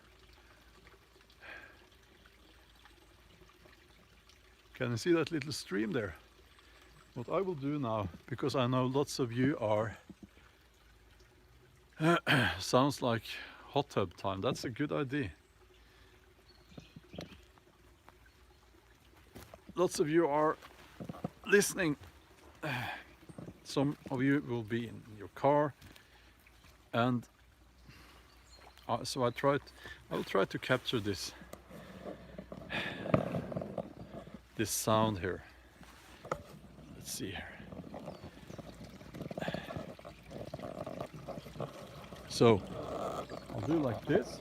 Can you see that little stream there? What I will do now, because I know lots of you are sounds like hot tub time. That's a good idea. Lots of you are listening. Some of you will be in your car, and so I will try to capture this sound here. Let's see here. So I'll do like this,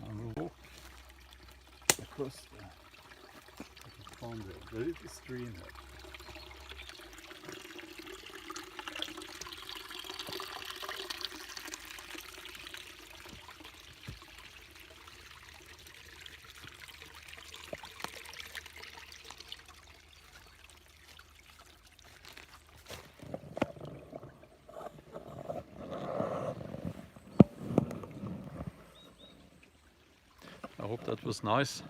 and we'll walk across the pond there. There is a stream here. I hope that was nice.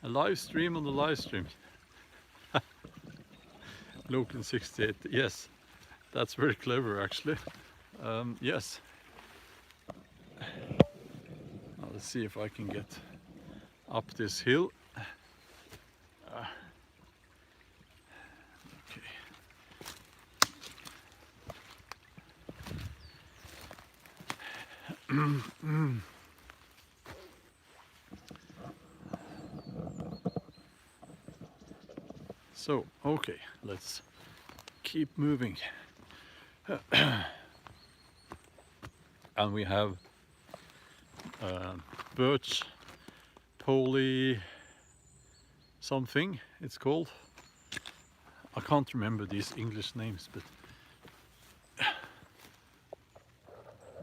A live stream on the live stream. Local 68, yes, that's very clever actually. Yes. Now let's see if I can get up this hill. So, okay, let's keep moving. And we have birch poly something it's called. I can't remember these English names, but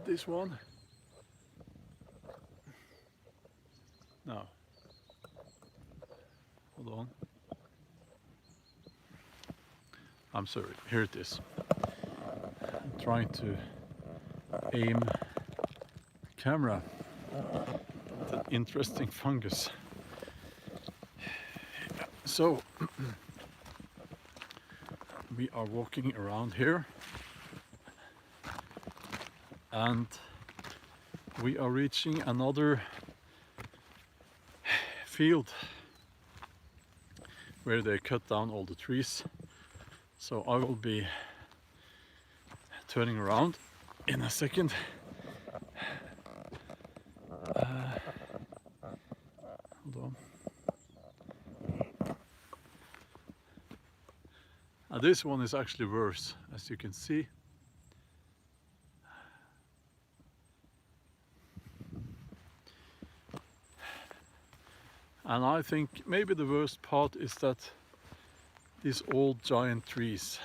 this one. No. Hold on. I'm sorry, here it is. I'm trying to aim the camera at an interesting fungus. So we are walking around here and we are reaching another field where they cut down all the trees. So I will be turning around in a second. Hold on. This one is actually worse, as you can see. And I think maybe the worst part is that these old giant trees.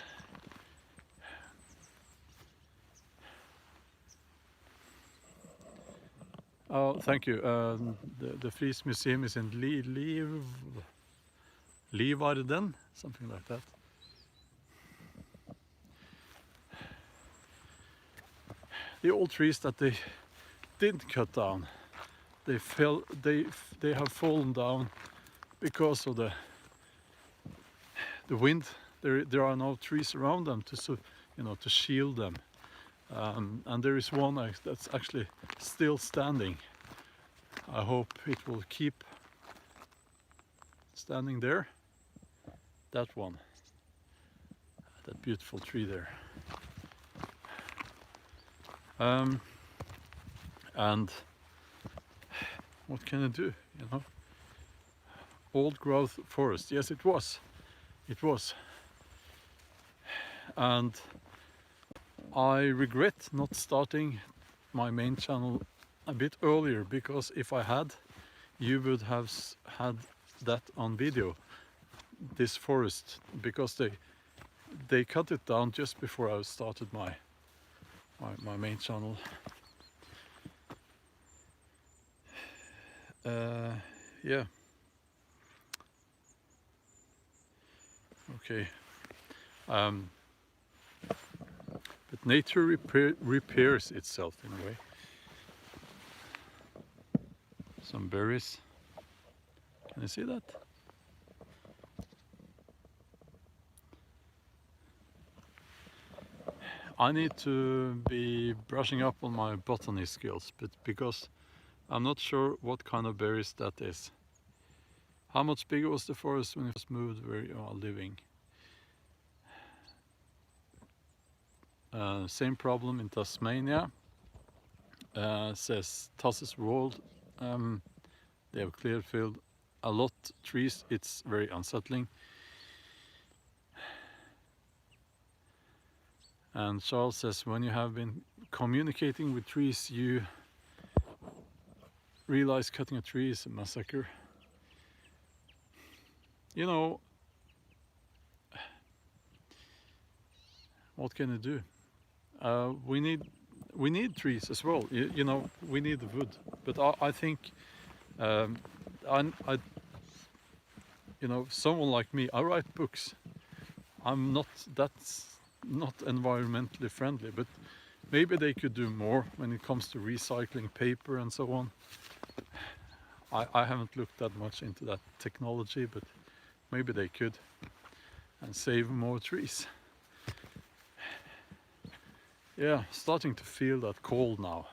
Oh, thank you. The Fries Museum is in Leeuwarden, something like that. The old trees that they didn't cut down, they have fallen down because of the wind. There are no trees around them to shield them. And there is one that's actually still standing. I hope it will keep standing there. That one, that beautiful tree there. And what can I do? Old growth forest. Yes, it was. It was. And I regret not starting my main channel a bit earlier, because if I had, you would have had that on video, this forest, because they cut it down just before I started my main channel. Yeah. Okay. But nature repairs itself in a way. Some berries. Can you see that? I need to be brushing up on my botany skills, but because I'm not sure what kind of berries that is. How much bigger was the forest when it was moved where you are living? Same problem in Tasmania, says Tassis World. They have cleared field a lot trees. It's very unsettling. And Charles says, when you have been communicating with trees, you realize cutting a tree is a massacre. What can you do? We need trees as well. We need the wood. But I think, someone like me, I write books. That's not environmentally friendly, but maybe they could do more when it comes to recycling paper and so on. I haven't looked that much into that technology, but maybe they could, and save more trees. Yeah, starting to feel that cold now.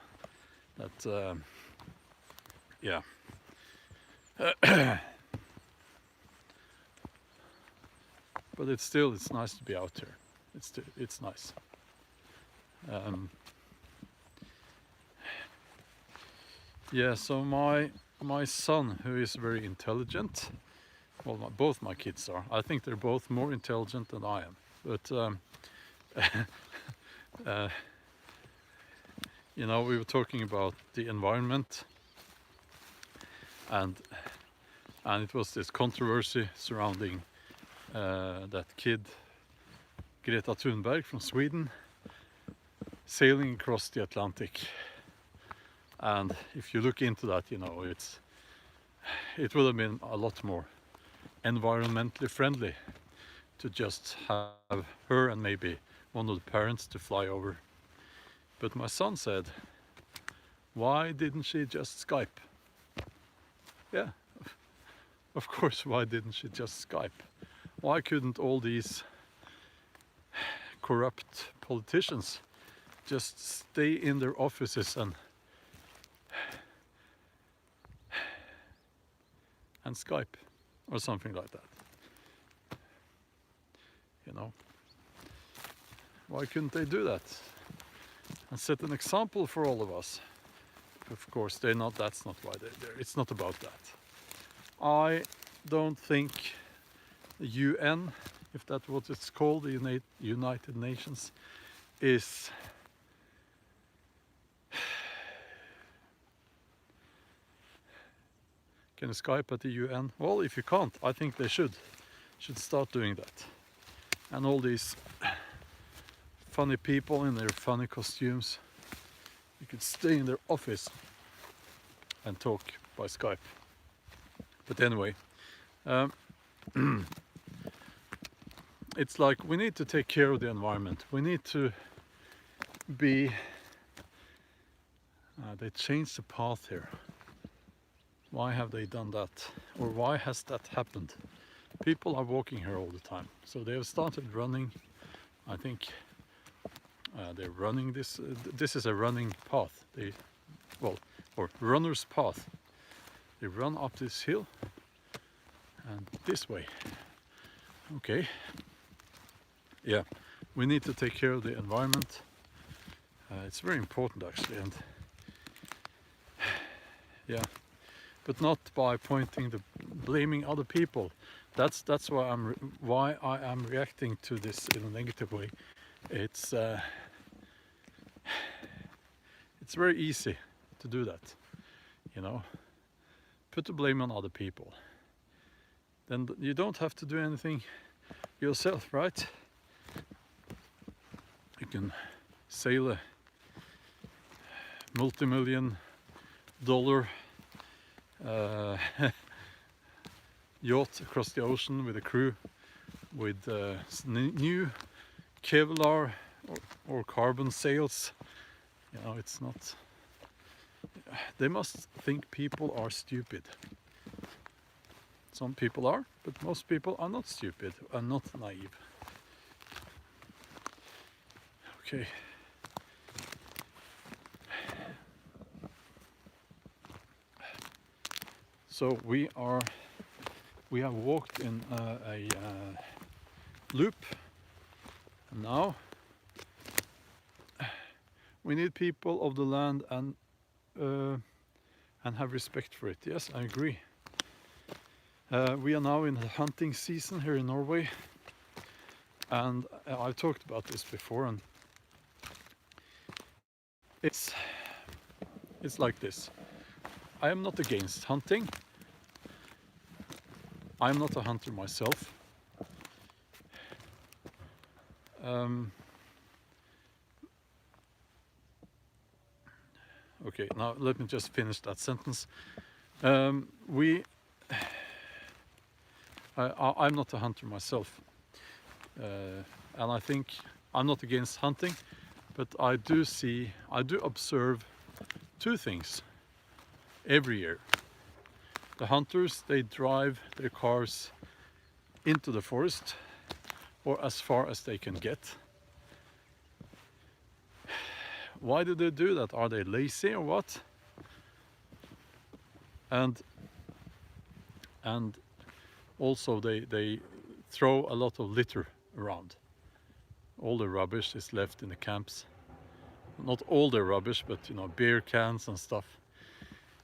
That yeah. But it's nice to be out here. It's nice. Yeah, so my son, who is very intelligent, well, both my kids are. I think they're both more intelligent than I am. But you know, we were talking about the environment, and it was this controversy surrounding that kid Greta Thunberg from Sweden sailing across the Atlantic. And if you look into that, you know, it would have been a lot more environmentally friendly to just have her and maybe one of the parents to fly over. But my son said, why didn't she just Skype? Yeah, of course, why didn't she just Skype? Why couldn't all these corrupt politicians just stay in their offices and Skype or something like that? You know, why couldn't they do that and set an example for all of us? Of course, they're not. That's not why they're there. It's not about that. I don't think the UN, if that's what it's called, the United Nations, is can you Skype at the UN? Well, if you can't, I think they should start doing that. And all these funny people in their funny costumes, you could stay in their office and talk by Skype. But anyway, it's like we need to take care of the environment. We need to be... they changed the path here. Why have they done that? Or why has that happened? People are walking here all the time. So they have started running. I think they're running this. This is a running path. Or runner's path. They run up this hill and this way. Okay. Yeah, we need to take care of the environment. It's very important actually, and yeah, but not by blaming other people. That's why I am reacting to this in a negative way. It's very easy to do that, you know. Put the blame on other people. Then you don't have to do anything yourself, right? You can sail a multi-million-dollar yacht across the ocean with a crew with new Kevlar or carbon sails. You know, it's not... They must think people are stupid. Some people are, but most people are not stupid and not naive. Okay. So we have walked in a loop, and now we need people of the land and have respect for it. Yes, I agree. We are now in the hunting season here in Norway, and I've talked about this before, and it's like this. I am not against hunting. I'm not a hunter myself. Okay, now let me just finish that sentence. I'm not a hunter myself, and I think I'm not against hunting, but I do observe two things every year. The hunters, they drive their cars into the forest or as far as they can get. Why do they do that? Are they lazy or what? And also they throw a lot of litter around. All the rubbish is left in the camps. Not all the rubbish, but you know, beer cans and stuff.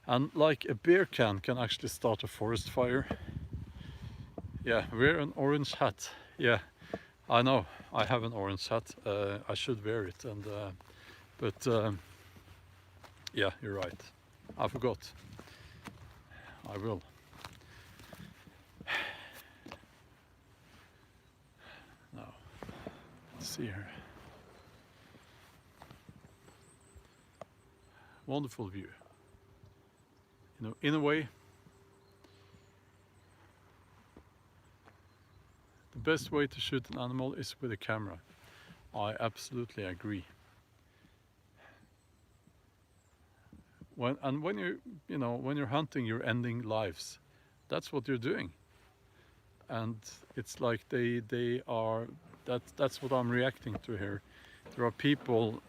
And like a beer can actually start a forest fire. Yeah, wear an orange hat. Yeah, I know, I have an orange hat. I should wear it, but yeah, you're right. I forgot. I will. Now, let's see here. Wonderful view. You know, in a way, the best way to shoot an animal is with a camera. I absolutely agree. When you're hunting, you're ending lives. That's what you're doing. And it's like they are. That's what I'm reacting to here. There are people,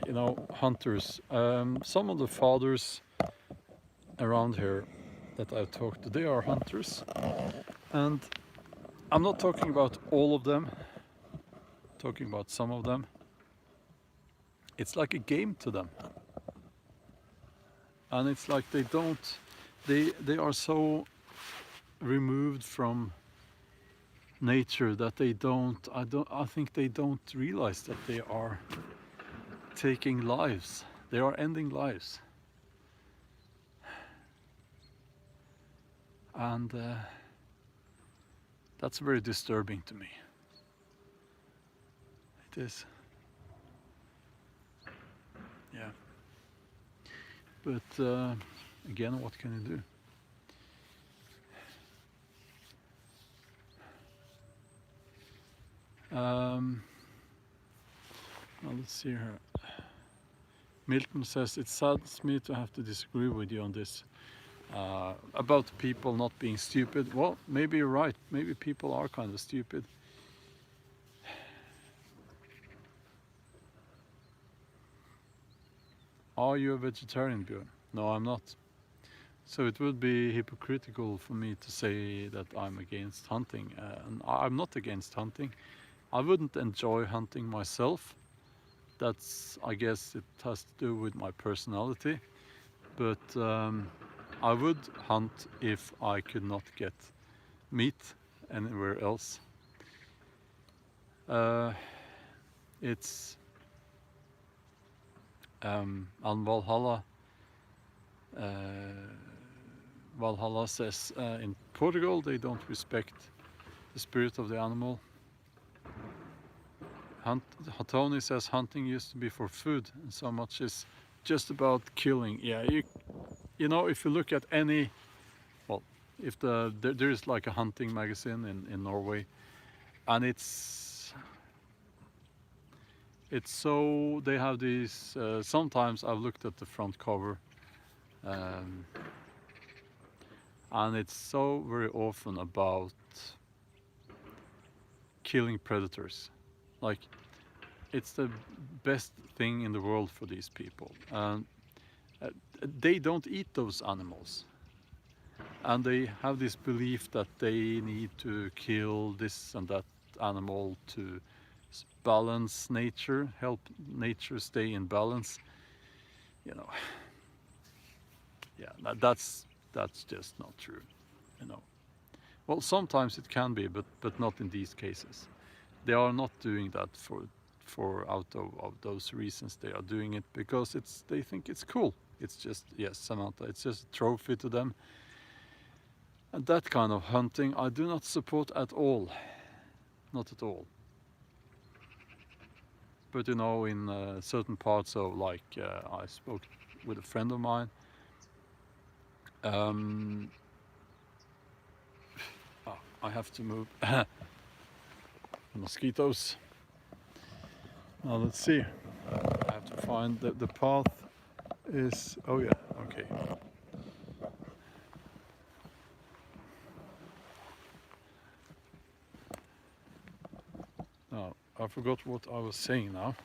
you know, hunters. Some of the fathers around here that I've talked to, they are hunters, and I'm not talking about all of them. I'm talking about some of them. It's like a game to them, and it's like they are so removed from nature that I think they don't realize that they are taking lives. They are ending lives. And that's very disturbing to me. It is. Yeah. But again, what can you do? Well, let's see here. Milton says, it saddens me to have to disagree with you on this. About people not being stupid. Well, maybe you're right. Maybe people are kind of stupid. Are you a vegetarian, Björn? No, I'm not. So it would be hypocritical for me to say that I'm against hunting. And I'm not against hunting. I wouldn't enjoy hunting myself. That's, I guess it has to do with my personality. But I would hunt if I could not get meat anywhere else. It's on Valhalla. Valhalla says in Portugal they don't respect the spirit of the animal. Tony says hunting used to be for food, and so much is just about killing. Yeah, you know, if you look at any, well, if there is like a hunting magazine in Norway, and it's so, they have these, sometimes I've looked at the front cover, and it's so very often about killing predators. Like, it's the best thing in the world for these people. They don't eat those animals, and they have this belief that they need to kill this and that animal to balance nature, help nature stay in balance. You know, yeah, that's just not true. You know, well, sometimes it can be, but not in these cases. They are not doing that for out of those reasons. They are doing it because they think it's cool. It's just, yes, Samantha, it's just a trophy to them. And that kind of hunting I do not support at all. Not at all. But you know, in certain parts of, like, I spoke with a friend of mine. I have to move. Mosquitoes. Now let's see. I have to find the path is, oh yeah, okay. I forgot what I was saying now.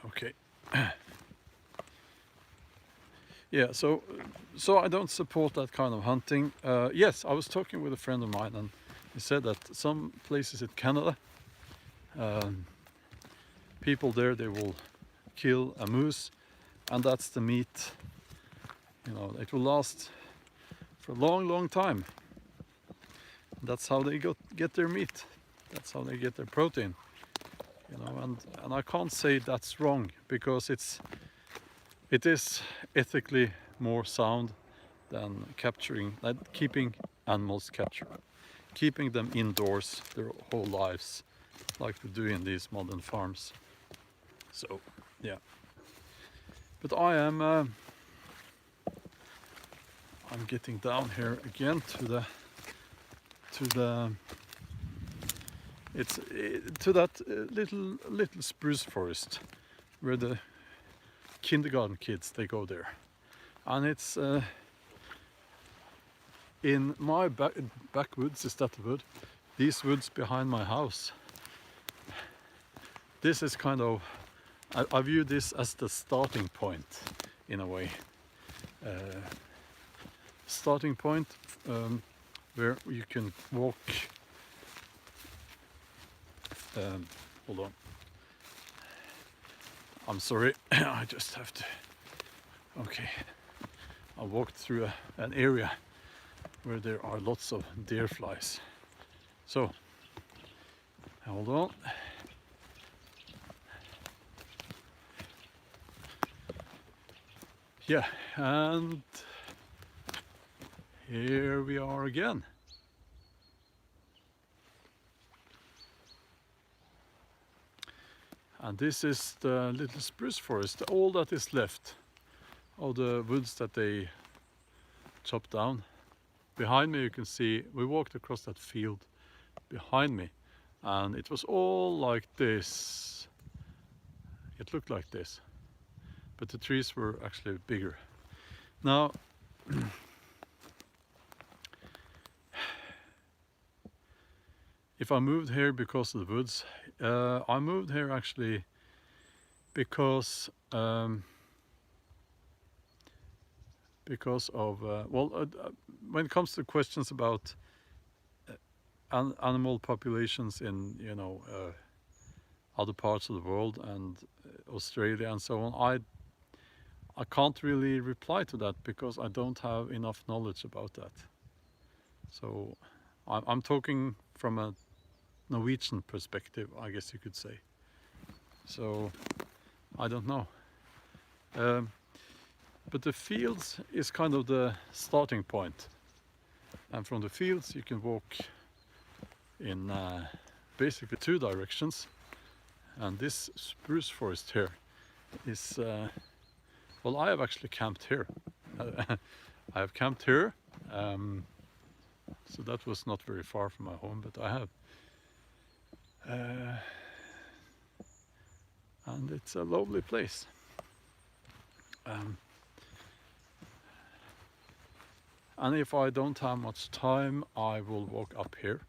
Okay. Yeah, so I don't support that kind of hunting. Yes, I was talking with a friend of mine, and he said that some places in Canada, people there, they will kill a moose, and that's the meat. You know, it will last for a long, long time. That's how they get their meat. That's how they get their protein. You know, and I can't say that's wrong, because it is ethically more sound than keeping animals captured, keeping them indoors their whole lives, like we do in these modern farms. So, yeah. But I'm getting down here again to that little spruce forest where the kindergarten kids, they go there, and it's in my backwoods. Is that the wood? These woods behind my house. This is kind of, I view this as the starting point in a way. Starting point where you can walk. Hold on. I'm sorry, I just have to. Okay. I walked through an area where there are lots of deer flies. So, hold on. Yeah, and here we are again. And this is the little spruce forest, all that is left of the woods that they chopped down. Behind me you can see, we walked across that field behind me, and it was all like this. It looked like this, but the trees were actually bigger. Now, if I moved here because of the woods, I moved here actually because of when it comes to questions about animal populations in, you know, other parts of the world and Australia and so on, I can't really reply to that because I don't have enough knowledge about that. So I'm talking from a Norwegian perspective, I guess you could say. So I don't know. But the fields is kind of the starting point. And from the fields you can walk in basically two directions. And this spruce forest here is, well, I have actually camped here. I have camped here, so that was not very far from my home, but I have. And it's a lovely place. And if I don't have much time, I will walk up here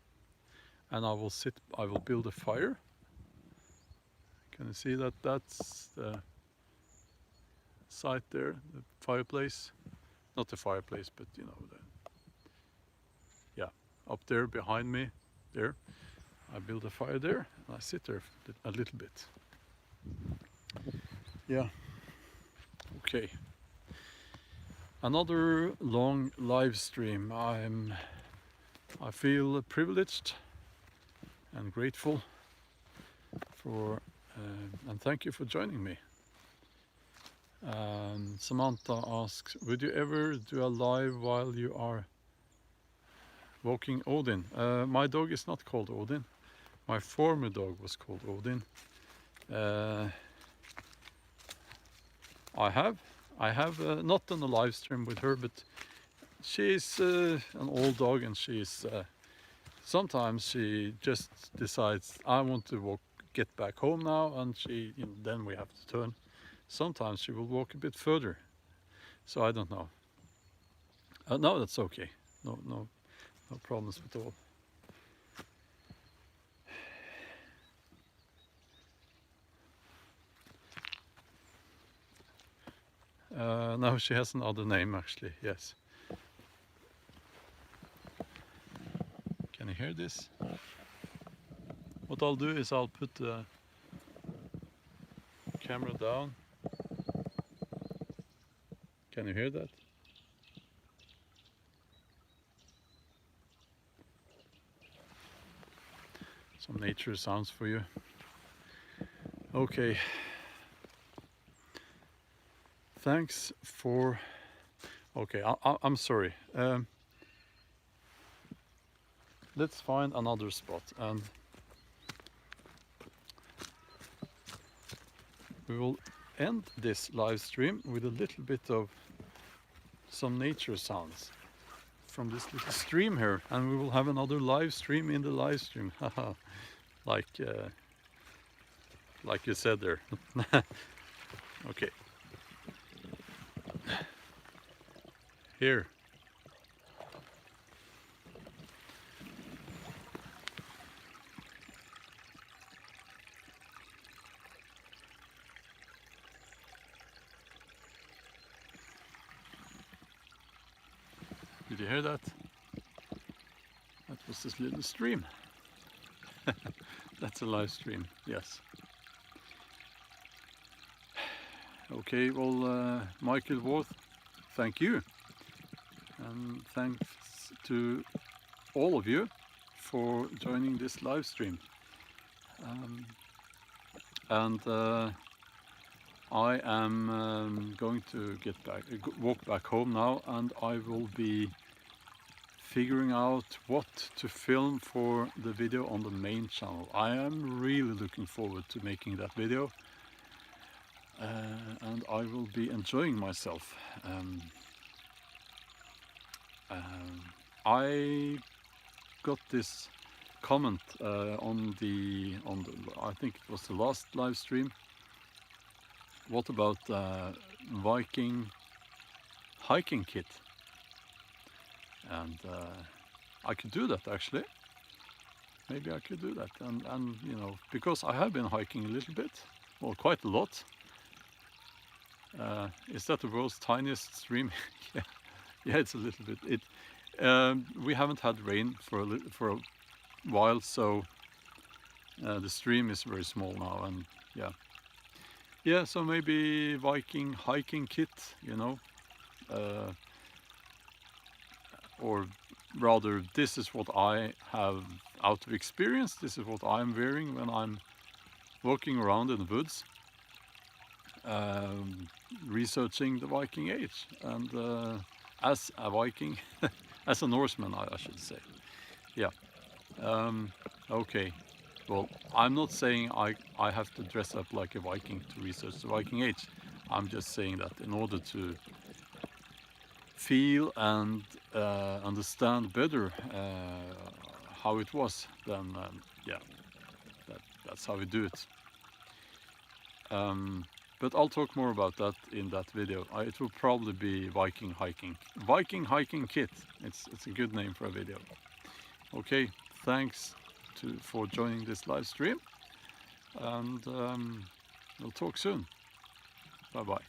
and I will build a fire. Can you see that? That's the site there, the fireplace. Not the fireplace, but you know, yeah, up there behind me, there. I build a fire there and I sit there a little bit. Yeah, okay. Another long live stream. I feel privileged and grateful for, and thank you for joining me. Samantha asks, would you ever do a live while you are walking Odin? My dog is not called Odin. My former dog was called Odin. I have not done a live stream with her, but she's an old dog, and she's sometimes she just decides I want to get back home now, and then we have to turn. Sometimes she will walk a bit further, so I don't know. No, that's okay. No problems at all. No, she has another name actually, yes. Can you hear this? What I'll do is I'll put the camera down. Can you hear that? Some nature sounds for you. Okay. Thanks for... Okay, I'm sorry. Let's find another spot and we will end this live stream with a little bit of some nature sounds from this little stream here, and we will have another live stream in the live stream. Haha. like you said there. Okay. Here. Did you hear that? That was this little stream. That's a live stream, yes. Okay, well, Michael Worth, thank you. And thanks to all of you for joining this live stream. I am going to walk back home now, and I will be figuring out what to film for the video on the main channel. I am really looking forward to making that video, and I will be enjoying myself. I got this comment on the I think it was the last live stream. What about Viking hiking kit? And I could do that actually. Maybe I could do that, and you know, because I have been hiking a little bit, well, quite a lot. Is that the world's tiniest stream? Yeah, yeah, it's a little bit. We haven't had rain for a while, so the stream is very small now, and yeah, so maybe Viking hiking kit, you know, or rather, this is what I have out of experience. This is what I'm wearing when I'm walking around in the woods, researching the Viking age, and as a Viking, as a Norseman, I should say. Yeah. Okay. Well, I'm not saying I have to dress up like a Viking to research the Viking age. I'm just saying that in order to feel and understand better how it was, then yeah, that's how we do it. But I'll talk more about that in that video. It will probably be Viking hiking kit. It's a good name for a video. Okay, thanks for joining this live stream, and we'll talk soon. Bye bye.